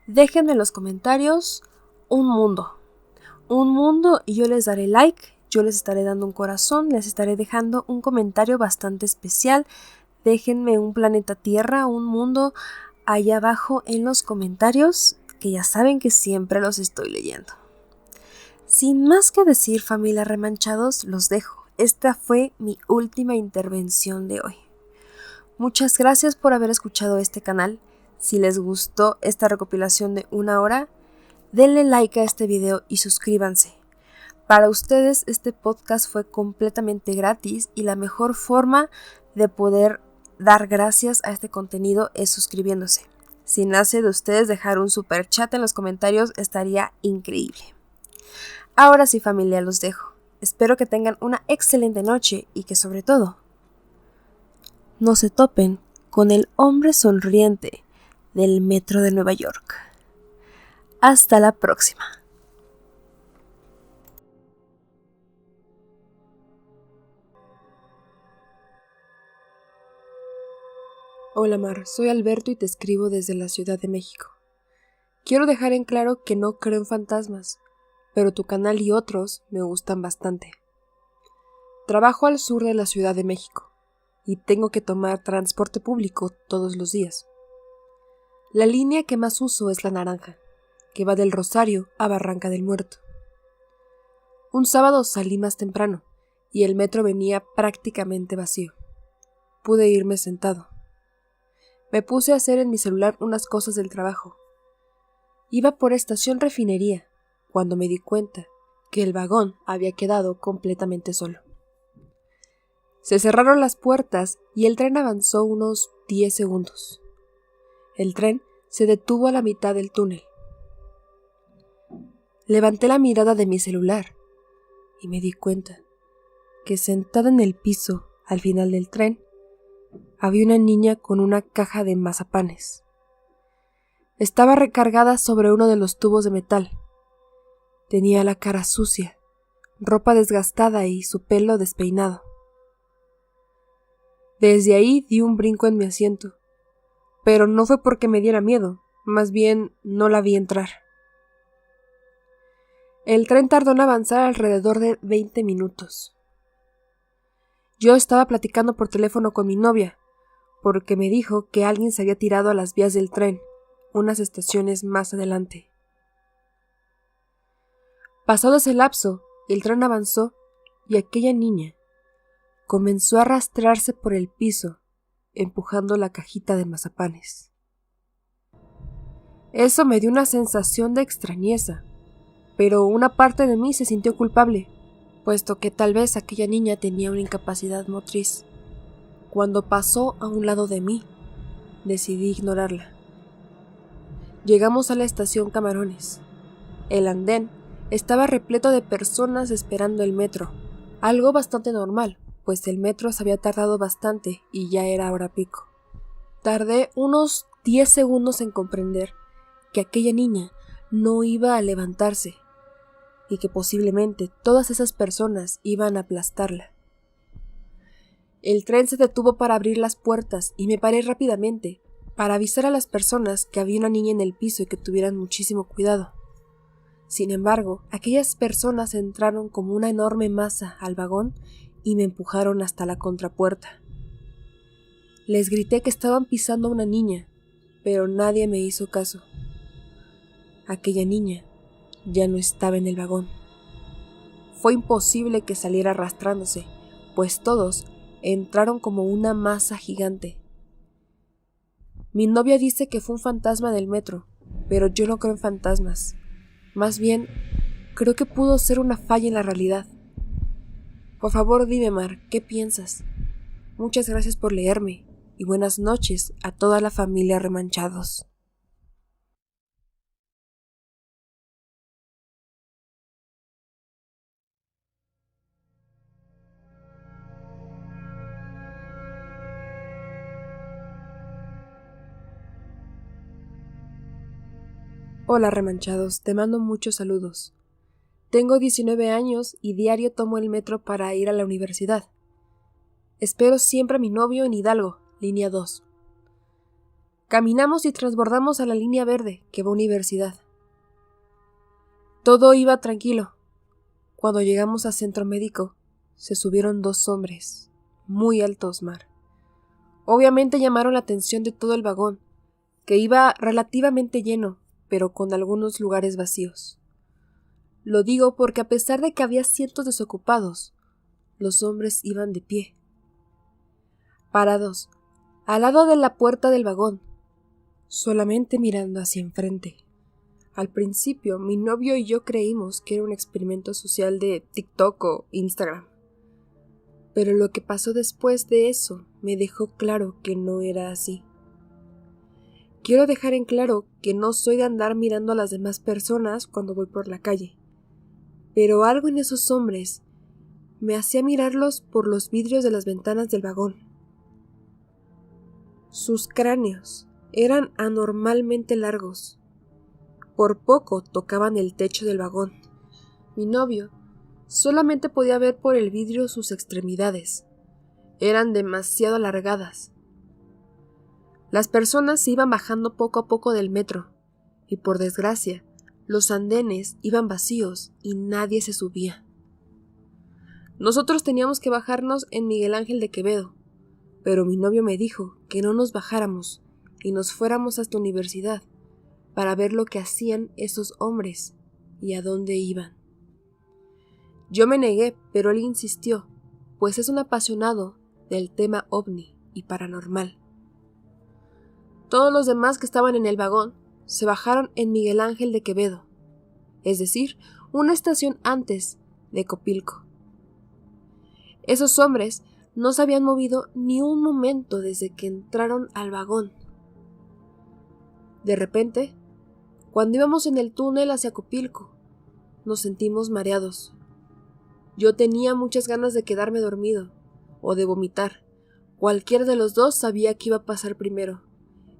déjenme en los comentarios un mundo y yo les daré like, yo les estaré dando un corazón, les estaré dejando un comentario bastante especial. Déjenme un planeta Tierra, un mundo allá abajo en los comentarios, que ya saben que siempre los estoy leyendo. Sin más que decir, familia Remanchados, los dejo. Esta fue mi última intervención de hoy. Muchas gracias por haber escuchado este canal. Si les gustó esta recopilación de 1 hora, denle like a este video y suscríbanse. Para ustedes este podcast fue completamente gratis y la mejor forma de poder dar gracias a este contenido es suscribiéndose. Si nace de ustedes dejar un super chat en los comentarios estaría increíble. Ahora sí, familia, los dejo. Espero que tengan una excelente noche y que sobre todo no se topen con el hombre sonriente del metro de Nueva York. Hasta la próxima. Hola Mar, soy Alberto y te escribo desde la Ciudad de México. Quiero dejar en claro que no creo en fantasmas, pero tu canal y otros me gustan bastante. Trabajo al sur de la Ciudad de México y tengo que tomar transporte público todos los días. La línea que más uso es la naranja, que va del Rosario a Barranca del Muerto. Un sábado salí más temprano y el metro venía prácticamente vacío. Pude irme sentado. Me puse a hacer en mi celular unas cosas del trabajo. Iba por Estación Refinería cuando me di cuenta que el vagón había quedado completamente solo. Se cerraron las puertas y el tren avanzó unos 10 segundos. El tren se detuvo a la mitad del túnel. Levanté la mirada de mi celular y me di cuenta que sentada en el piso al final del tren había una niña con una caja de mazapanes. Estaba recargada sobre uno de los tubos de metal. Tenía la cara sucia, ropa desgastada y su pelo despeinado. Desde ahí di un brinco en mi asiento, pero no fue porque me diera miedo, más bien no la vi entrar. El tren tardó en avanzar alrededor de 20 minutos. Yo estaba platicando por teléfono con mi novia, porque me dijo que alguien se había tirado a las vías del tren, unas estaciones más adelante. Pasado ese lapso, el tren avanzó y aquella niña comenzó a arrastrarse por el piso, empujando la cajita de mazapanes. Eso me dio una sensación de extrañeza, pero una parte de mí se sintió culpable, puesto que tal vez aquella niña tenía una incapacidad motriz. Cuando pasó a un lado de mí, decidí ignorarla. Llegamos a la estación Camarones. El andén estaba repleto de personas esperando el metro, algo bastante normal, pues el metro se había tardado bastante y ya era hora pico. Tardé unos 10 segundos en comprender que aquella niña no iba a levantarse y que posiblemente todas esas personas iban a aplastarla. El tren se detuvo para abrir las puertas y me paré rápidamente para avisar a las personas que había una niña en el piso y que tuvieran muchísimo cuidado. Sin embargo, aquellas personas entraron como una enorme masa al vagón y me empujaron hasta la contrapuerta. Les grité que estaban pisando a una niña, pero nadie me hizo caso. Aquella niña ya no estaba en el vagón. Fue imposible que saliera arrastrándose, pues todos entraron como una masa gigante. Mi novia dice que fue un fantasma del metro, pero yo no creo en fantasmas. Más bien, creo que pudo ser una falla en la realidad. Por favor, dime, Mar, ¿qué piensas? Muchas gracias por leerme y buenas noches a toda la familia Remanchados. Hola Remanchados, te mando muchos saludos. Tengo 19 años y diario tomo el metro para ir a la universidad. Espero siempre a mi novio en Hidalgo, línea 2. Caminamos y transbordamos a la línea verde que va a universidad. Todo iba tranquilo. Cuando llegamos a centro médico, se subieron 2 hombres, muy altos, Mar. Obviamente llamaron la atención de todo el vagón, que iba relativamente lleno, pero con algunos lugares vacíos. Lo digo porque a pesar de que había cientos desocupados, los hombres iban de pie, parados, al lado de la puerta del vagón, solamente mirando hacia enfrente. Al principio, mi novio y yo creímos que era un experimento social de TikTok o Instagram. Pero lo que pasó después de eso me dejó claro que no era así. Quiero dejar en claro que no soy de andar mirando a las demás personas cuando voy por la calle, pero algo en esos hombres me hacía mirarlos por los vidrios de las ventanas del vagón. Sus cráneos eran anormalmente largos. Por poco tocaban el techo del vagón. Mi novio solamente podía ver por el vidrio sus extremidades. Eran demasiado alargadas. Las personas se iban bajando poco a poco del metro, y por desgracia, los andenes iban vacíos y nadie se subía. Nosotros teníamos que bajarnos en Miguel Ángel de Quevedo, pero mi novio me dijo que no nos bajáramos y nos fuéramos hasta universidad para ver lo que hacían esos hombres y a dónde iban. Yo me negué, pero él insistió, pues es un apasionado del tema ovni y paranormal. Todos los demás que estaban en el vagón se bajaron en Miguel Ángel de Quevedo, es decir, una estación antes de Copilco. Esos hombres no se habían movido ni un momento desde que entraron al vagón. De repente, cuando íbamos en el túnel hacia Copilco, nos sentimos mareados. Yo tenía muchas ganas de quedarme dormido o de vomitar. Cualquiera de los dos sabía que iba a pasar primero,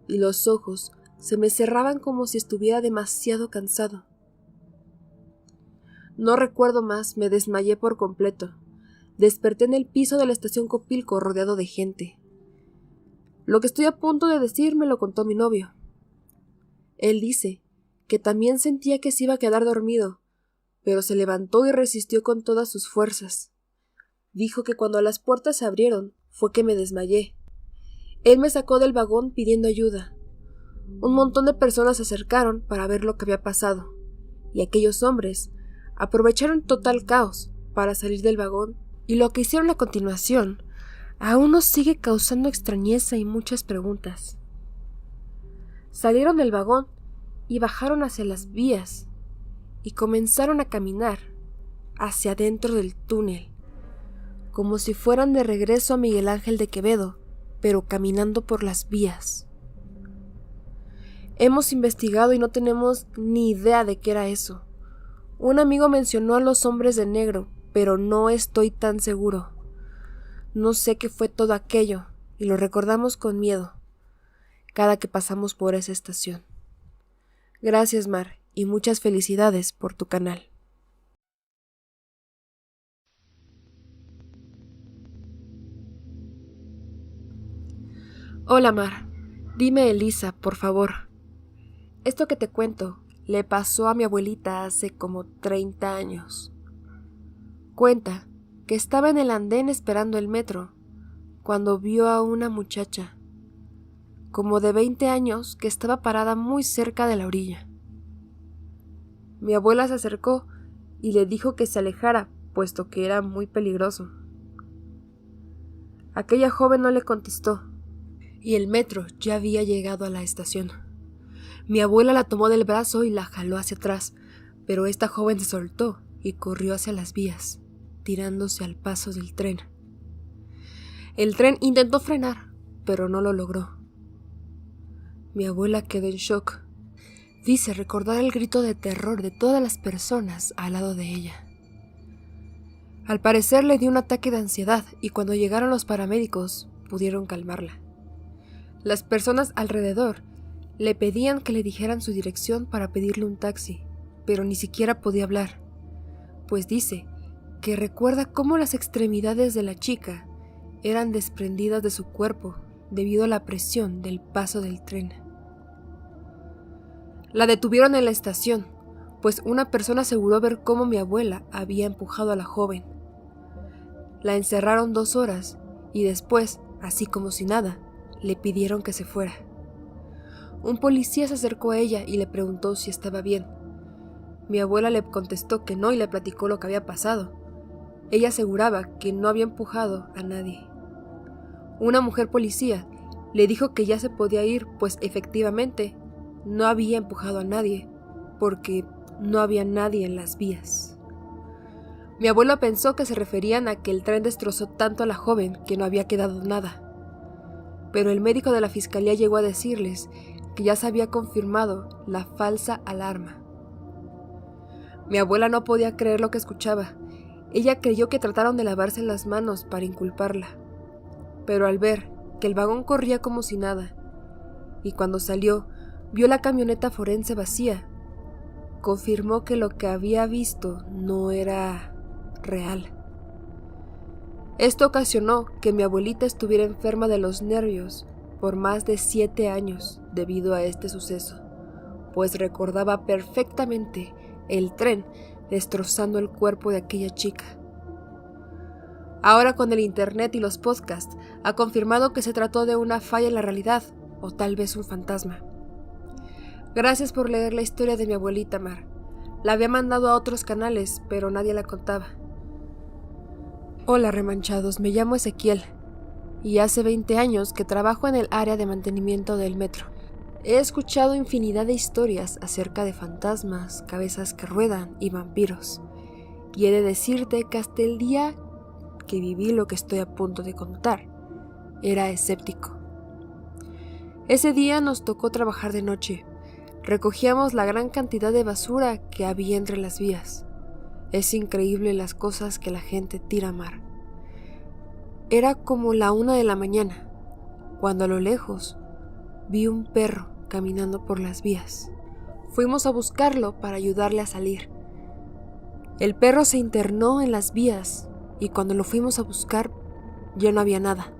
y los ojos se me cerraban como si estuviera demasiado cansado. No recuerdo más, me desmayé por completo. Desperté en el piso de la estación Copilco rodeado de gente. Lo que estoy a punto de decir me lo contó mi novio. Él dice que también sentía que se iba a quedar dormido, pero se levantó y resistió con todas sus fuerzas. Dijo que cuando las puertas se abrieron fue que me desmayé. Él me sacó del vagón pidiendo ayuda. Un montón de personas se acercaron para ver lo que había pasado, y aquellos hombres aprovecharon total caos para salir del vagón, y lo que hicieron a continuación aún nos sigue causando extrañeza y muchas preguntas. Salieron del vagón y bajaron hacia las vías y comenzaron a caminar hacia adentro del túnel, como si fueran de regreso a Miguel Ángel de Quevedo, pero caminando por las vías. Hemos investigado y no tenemos ni idea de qué era eso. Un amigo mencionó a los hombres de negro, pero no estoy tan seguro. No sé qué fue todo aquello, y lo recordamos con miedo cada que pasamos por esa estación. Gracias, Mar, y muchas felicidades por tu canal. Hola, Mar. Dime, Elisa, por favor. Esto que te cuento le pasó a mi abuelita hace como 30 años. Cuenta que estaba en el andén esperando el metro cuando vio a una muchacha, como de 20 años, que estaba parada muy cerca de la orilla. Mi abuela se acercó y le dijo que se alejara, puesto que era muy peligroso. Aquella joven no le contestó, y el metro ya había llegado a la estación. Mi abuela la tomó del brazo y la jaló hacia atrás, pero esta joven se soltó y corrió hacia las vías, tirándose al paso del tren. El tren intentó frenar, pero no lo logró. Mi abuela quedó en shock. Dice recordar el grito de terror de todas las personas al lado de ella. Al parecer le dio un ataque de ansiedad y cuando llegaron los paramédicos pudieron calmarla. Las personas alrededor le pedían que le dijeran su dirección para pedirle un taxi, pero ni siquiera podía hablar. pues dice que recuerda cómo las extremidades de la chica eran desprendidas de su cuerpo debido a la presión del paso del tren. La detuvieron en la estación, pues una persona aseguró ver cómo mi abuela había empujado a la joven. La encerraron 2 horas y después, así como si nada, le pidieron que se fuera. Un policía se acercó a ella y le preguntó si estaba bien. Mi abuela le contestó que no y le platicó lo que había pasado. Ella aseguraba que no había empujado a nadie. Una mujer policía le dijo que ya se podía ir, pues efectivamente no había empujado a nadie, porque no había nadie en las vías. Mi abuelo pensó que se referían a que el tren destrozó tanto a la joven que no había quedado nada. Pero el médico de la fiscalía llegó a decirles que ya se había confirmado la falsa alarma. Mi abuela no podía creer lo que escuchaba. Ella creyó que trataron de lavarse las manos para inculparla. Pero al ver que el vagón corría como si nada, y cuando salió vio la camioneta forense vacía, confirmó que lo que había visto no era real. Esto ocasionó que mi abuelita estuviera enferma de los nervios por más de 7 años debido a este suceso, pues recordaba perfectamente el tren destrozando el cuerpo de aquella chica. Ahora con el internet y los podcasts ha confirmado que se trató de una falla en la realidad o tal vez un fantasma. Gracias por leer la historia de mi abuelita Mar. La había mandado a otros canales, pero nadie la contaba. Hola remanchados, me llamo Ezequiel y hace 20 años que trabajo en el área de mantenimiento del metro. He escuchado infinidad de historias acerca de fantasmas, cabezas que ruedan y vampiros. Y he de decirte que hasta el día que viví lo que estoy a punto de contar, era escéptico. Ese día nos tocó trabajar de noche. Recogíamos la gran cantidad de basura que había entre las vías. Es increíble las cosas que la gente tira a mar. Era como la 1 de la mañana, cuando a lo lejos vi un perro caminando por las vías. Fuimos a buscarlo para ayudarle a salir. El perro se internó en las vías y cuando lo fuimos a buscar ya no había nada.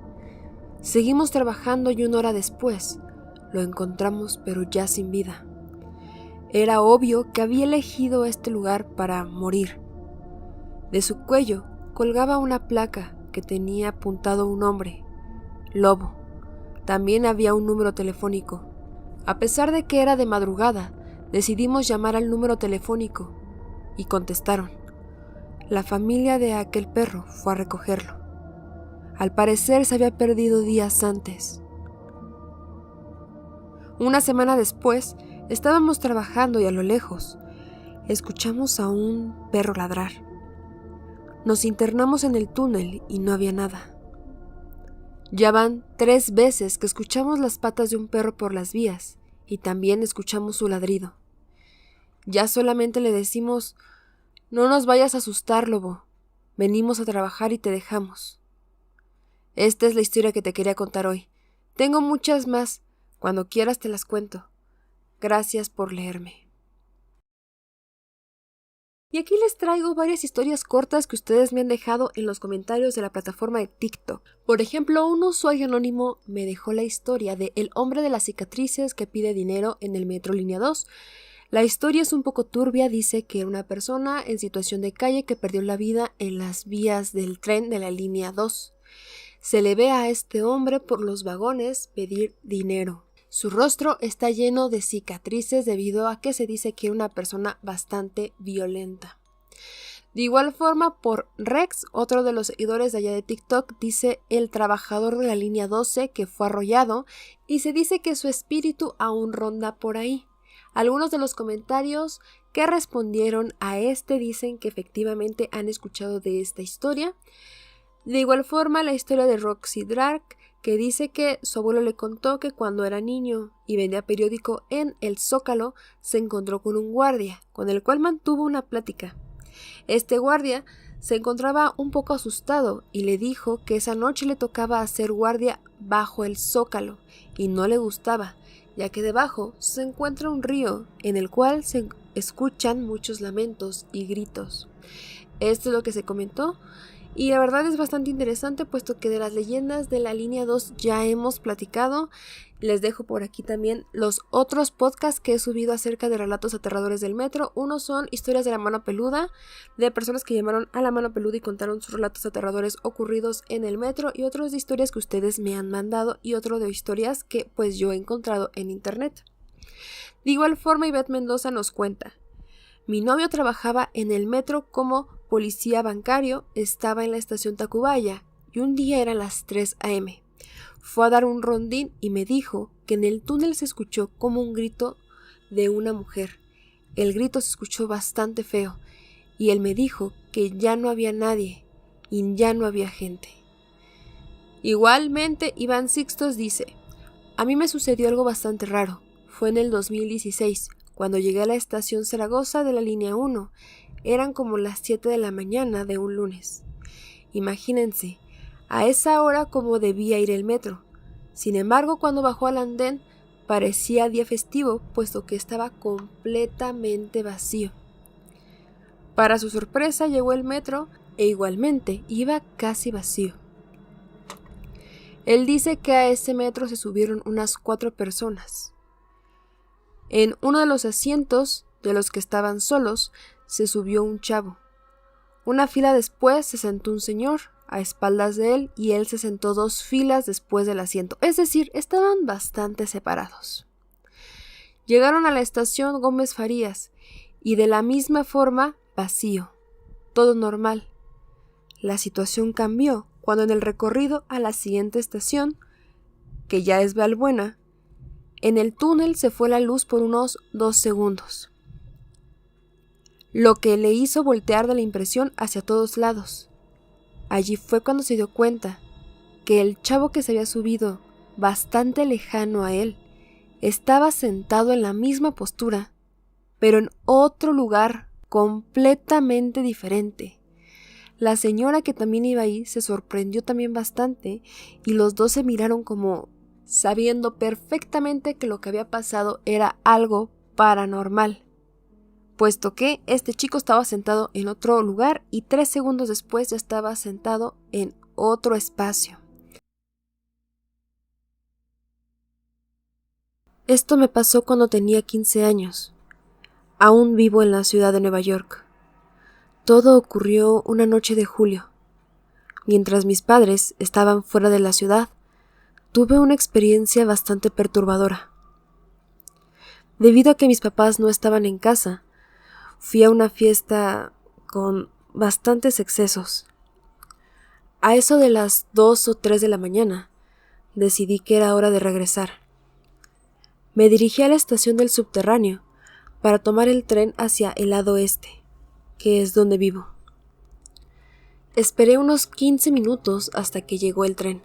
Seguimos trabajando y 1 hora después lo encontramos pero ya sin vida. Era obvio que había elegido este lugar para morir. De su cuello colgaba una placa que tenía apuntado un nombre, Lobo. También había un número telefónico. A pesar de que era de madrugada, decidimos llamar al número telefónico y contestaron. La familia de aquel perro fue a recogerlo. Al parecer se había perdido días antes. Una semana después, estábamos trabajando y a lo lejos escuchamos a un perro ladrar. Nos internamos en el túnel y no había nada. Ya van 3 veces que escuchamos las patas de un perro por las vías y también escuchamos su ladrido. Ya solamente le decimos: no nos vayas a asustar, Lobo. Venimos a trabajar y te dejamos. Esta es la historia que te quería contar hoy. Tengo muchas más. Cuando quieras te las cuento. Gracias por leerme. Y aquí les traigo varias historias cortas que ustedes me han dejado en los comentarios de la plataforma de TikTok. Por ejemplo, un usuario anónimo me dejó la historia de el hombre de las cicatrices que pide dinero en el metro línea 2. La historia es un poco turbia, dice que era una persona en situación de calle que perdió la vida en las vías del tren de la línea 2. Se le ve a este hombre por los vagones pedir dinero. Su rostro está lleno de cicatrices debido a que se dice que era una persona bastante violenta. De igual forma, por Rex, otro de los seguidores de allá de TikTok, dice el trabajador de la línea 12 que fue arrollado y se dice que su espíritu aún ronda por ahí. Algunos de los comentarios que respondieron a este dicen que efectivamente han escuchado de esta historia. De igual forma, la historia de Roxy Dark, que dice que su abuelo le contó que cuando era niño y vendía periódico en el Zócalo, se encontró con un guardia, con el cual mantuvo una plática. Este guardia se encontraba un poco asustado y le dijo que esa noche le tocaba hacer guardia bajo el Zócalo y no le gustaba, ya que debajo se encuentra un río en el cual se escuchan muchos lamentos y gritos. Esto es lo que se comentó. Y la verdad es bastante interesante, puesto que de las leyendas de la línea 2 ya hemos platicado. Les dejo por aquí también los otros podcasts que he subido acerca de relatos aterradores del metro. Uno son historias de la mano peluda, de personas que llamaron a la mano peluda y contaron sus relatos aterradores ocurridos en el metro, y otros de historias que ustedes me han mandado, y otro de historias que pues yo he encontrado en internet. De igual forma, Ivette Mendoza nos cuenta: mi novio trabajaba en el metro como policía bancario, estaba en la estación Tacubaya y un día eran las 3 a.m. Fue a dar un rondín y me dijo que en el túnel se escuchó como un grito de una mujer. El grito se escuchó bastante feo y él me dijo que ya no había nadie y ya no había gente. Igualmente, Iván Sixtos dice: a mí me sucedió algo bastante raro. Fue en el 2016, cuando llegué a la estación Zaragoza de la línea 1. Eran como las 7 de la mañana de un lunes. Imagínense, a esa hora como debía ir el metro. Sin embargo, cuando bajó al andén, parecía día festivo, puesto que estaba completamente vacío. Para su sorpresa, llegó el metro e igualmente iba casi vacío. Él dice que a ese metro se subieron unas 4 personas. En uno de los asientos de los que estaban solos se subió un chavo. Una fila después se sentó un señor a espaldas de él y él se sentó 2 filas después del asiento, es decir, estaban bastante separados. Llegaron a la estación Gómez Farías y de la misma forma vacío, todo normal. La situación cambió cuando en el recorrido a la siguiente estación, que ya es Valbuena, en el túnel se fue la luz por unos 2 segundos. Lo que le hizo voltear de la impresión hacia todos lados. Allí fue cuando se dio cuenta que el chavo que se había subido bastante lejano a él estaba sentado en la misma postura, pero en otro lugar completamente diferente. La señora que también iba ahí se sorprendió también bastante y los dos se miraron como sabiendo perfectamente que lo que había pasado era algo paranormal, puesto que este chico estaba sentado en otro lugar y 3 segundos después ya estaba sentado en otro espacio. Esto me pasó cuando tenía 15 años. Aún vivo en la ciudad de Nueva York. Todo ocurrió una noche de julio. Mientras mis padres estaban fuera de la ciudad, tuve una experiencia bastante perturbadora. Debido a que mis papás no estaban en casa, fui a una fiesta con bastantes excesos. A eso de las 2 o 3 de la mañana, decidí que era hora de regresar. Me dirigí a la estación del subterráneo para tomar el tren hacia el lado este, que es donde vivo. Esperé unos 15 minutos hasta que llegó el tren.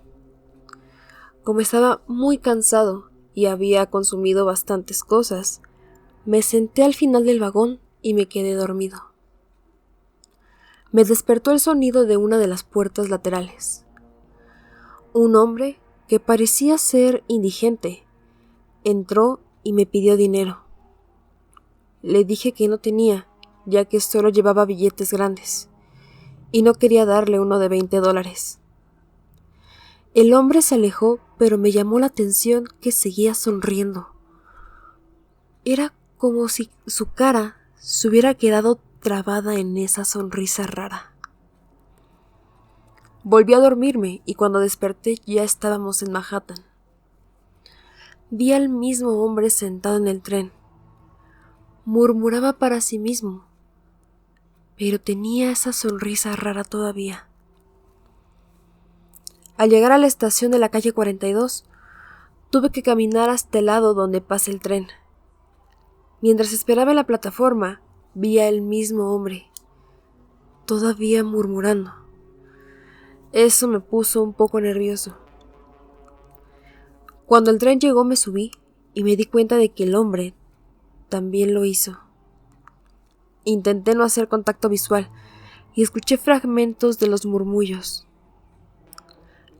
Como estaba muy cansado y había consumido bastantes cosas, me senté al final del vagón y me quedé dormido. Me despertó el sonido de una de las puertas laterales. Un hombre, que parecía ser indigente, entró y me pidió dinero. Le dije que no tenía, ya que solo llevaba billetes grandes, y no quería darle uno de $20. El hombre se alejó, pero me llamó la atención que seguía sonriendo. Era como si su cara se hubiera quedado trabada en esa sonrisa rara. Volví a dormirme y cuando desperté ya estábamos en Manhattan. Vi al mismo hombre sentado en el tren. Murmuraba para sí mismo, pero tenía esa sonrisa rara todavía. Al llegar a la estación de la calle 42, tuve que caminar hasta el lado donde pasa el tren. Mientras esperaba en la plataforma, vi al mismo hombre, todavía murmurando. Eso me puso un poco nervioso. Cuando el tren llegó me subí y me di cuenta de que el hombre también lo hizo. Intenté no hacer contacto visual y escuché fragmentos de los murmullos.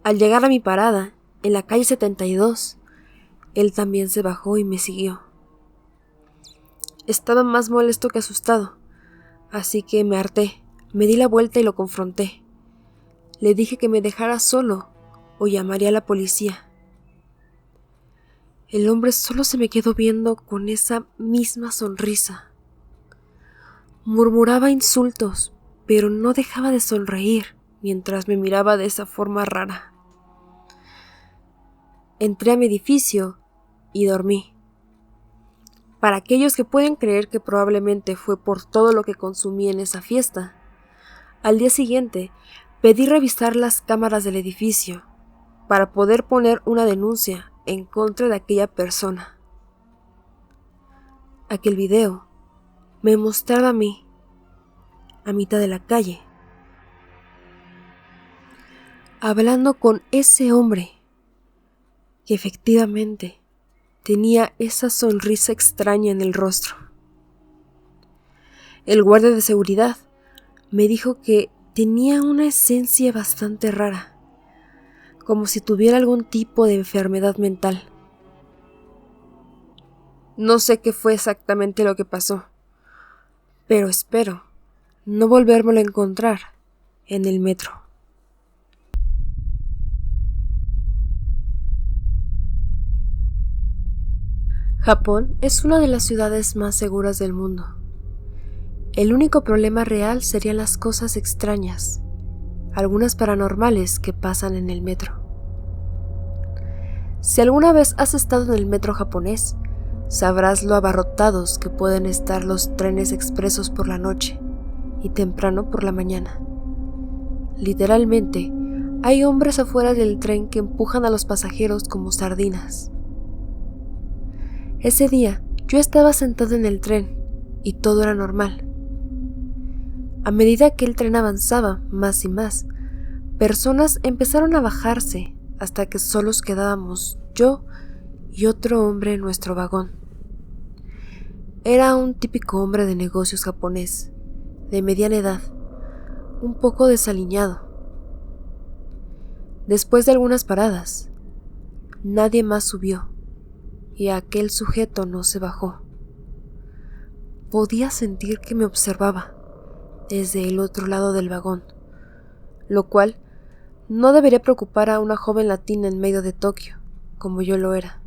Al llegar a mi parada, en la calle 72, él también se bajó y me siguió. Estaba más molesto que asustado, así que me harté, Me di la vuelta y lo confronté. Le dije que me dejara solo o llamaría a la policía. El hombre solo se me quedó viendo con esa misma sonrisa. Murmuraba insultos, pero no dejaba de sonreír mientras me miraba de esa forma rara. Entré a mi edificio y dormí. Para aquellos que pueden creer que probablemente fue por todo lo que consumí en esa fiesta, al día siguiente pedí revisar las cámaras del edificio para poder poner una denuncia en contra de aquella persona. Aquel video me mostraba a mí, a mitad de la calle, hablando con ese hombre que efectivamente tenía esa sonrisa extraña en el rostro. El guardia de seguridad me dijo que tenía una esencia bastante rara, como si tuviera algún tipo de enfermedad mental. No sé qué fue exactamente lo que pasó, pero espero no volvérmelo a encontrar en el metro. Japón es una de las ciudades más seguras del mundo. El único problema real serían las cosas extrañas, algunas paranormales que pasan en el metro. Si alguna vez has estado en el metro japonés, sabrás lo abarrotados que pueden estar los trenes expresos por la noche y temprano por la mañana. Literalmente, hay hombres afuera del tren que empujan a los pasajeros como sardinas. Ese día, yo estaba sentado en el tren y todo era normal. A medida que el tren avanzaba más y más, personas empezaron a bajarse hasta que solos quedábamos yo y otro hombre en nuestro vagón. Era un típico hombre de negocios japonés, de mediana edad, un poco desaliñado. Después de algunas paradas, nadie más subió y aquel sujeto no se bajó. Podía sentir que me observaba desde el otro lado del vagón, lo cual no debería preocupar a una joven latina en medio de Tokio, como yo lo era.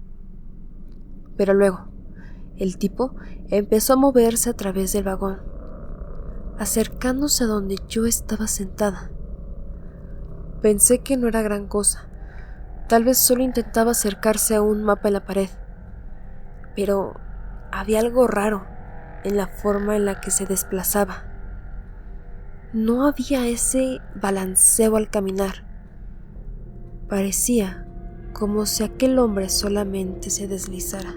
Pero luego, el tipo empezó a moverse a través del vagón, acercándose a donde yo estaba sentada. Pensé que no era gran cosa, tal vez solo intentaba acercarse a un mapa en la pared, pero había algo raro en la forma en la que se desplazaba. No había ese balanceo al caminar. Parecía como si aquel hombre solamente se deslizara.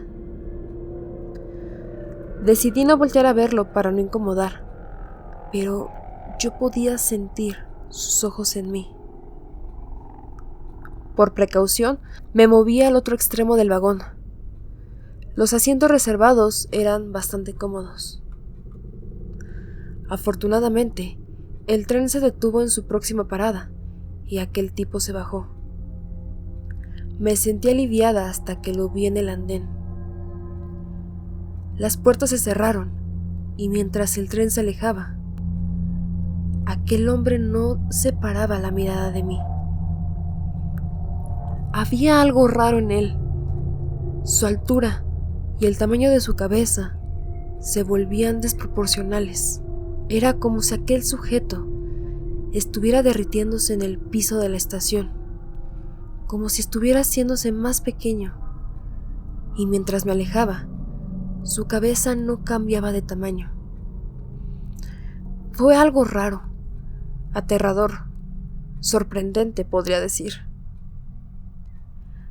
Decidí no voltear a verlo para no incomodar, pero yo podía sentir sus ojos en mí. Por precaución, me moví al otro extremo del vagón. Los asientos reservados eran bastante cómodos. Afortunadamente, el tren se detuvo en su próxima parada y aquel tipo se bajó. Me sentí aliviada hasta que lo vi en el andén. Las puertas se cerraron y mientras el tren se alejaba, aquel hombre no separaba la mirada de mí. Había algo raro en él. Su altura y el tamaño de su cabeza se volvían desproporcionales. Era como si aquel sujeto estuviera derritiéndose en el piso de la estación, como si estuviera haciéndose más pequeño, y mientras me alejaba, su cabeza no cambiaba de tamaño. Fue algo raro, aterrador, sorprendente, podría decir.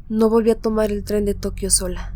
No volví a tomar el tren de Tokio sola.